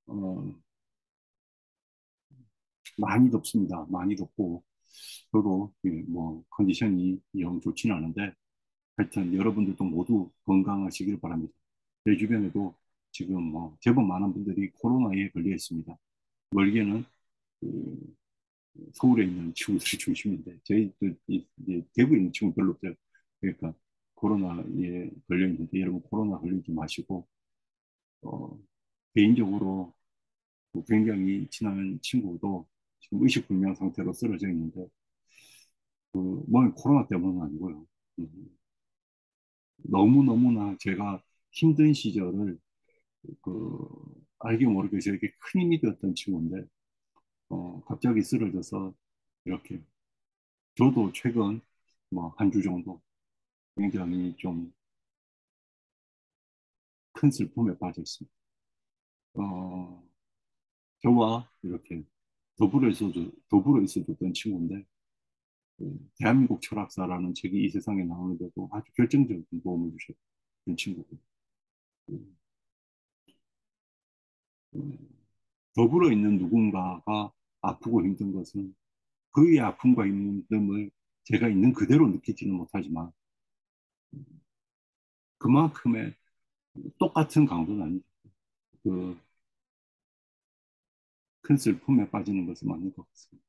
어, 많이 덥습니다. 많이 덥고, 저도 뭐 컨디션이 영 좋지는 않은데, 하여튼 여러분들도 모두 건강하시길 바랍니다. 제 주변에도 지금 뭐 제법 많은 분들이 코로나에 걸려 있습니다. 멀게는 그 서울에 있는 친구들이 중심인데, 저희들 이제 대구에 있는 친구 별로 없어요. 그러니까 코로나에 걸려 있는데, 여러분 코로나 걸리지 마시고, 어, 개인적으로 굉장히 친한 친구도 지금 의식불명 상태로 쓰러져 있는데, 뭐 코로나 때문은 아니고요. 너무너무나 제가 힘든 시절을 그 알게 모르게 저에게 큰 힘이 되었던 친구인데, 갑자기 쓰러져서 이렇게, 저도 최근 뭐 한 주 정도 굉장히 좀 큰 슬픔에 빠져 있습니다. 어, 저와 이렇게 더불어 있어줬던 친구인데, 대한민국 철학사라는 책이 이 세상에 나오는데도 아주 결정적인 도움을 주셨던 친구고, 그, 음, 더불어 있는 누군가가 아프고 힘든 것은 그의 아픔과 힘듦을 제가 있는 그대로 느끼지는 못하지만, 그만큼의 똑같은 강도는 아니다. 그 큰 슬픔에 빠지는 것은 맞는 것 같습니다.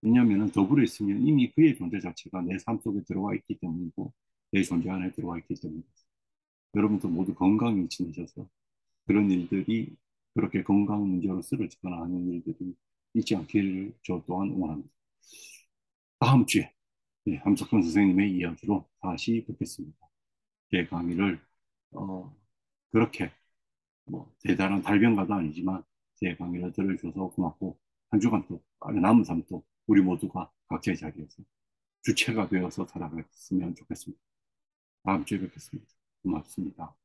왜냐하면 더불어 있으면 이미 그의 존재 자체가 내 삶 속에 들어와 있기 때문이고, 내 존재 안에 들어와 있기 때문입니다. 여러분도 모두 건강히 지내셔서 그런 일들이, 그렇게 건강 문제로 쓰러지거나 하는 일들이 있지 않기를 저 또한 응원합니다. 다음 주에 함석헌 선생님의 이야기로 다시 뵙겠습니다. 제 강의를 어, 그렇게 뭐 대단한 달변가도 아니지만 제 강의를 들어주셔서 고맙고, 한 주간 또 남은 삶도 우리 모두가 각자의 자리에서 주체가 되어서 살아갔으면 좋겠습니다. 다음 주에 뵙겠습니다. 고맙습니다.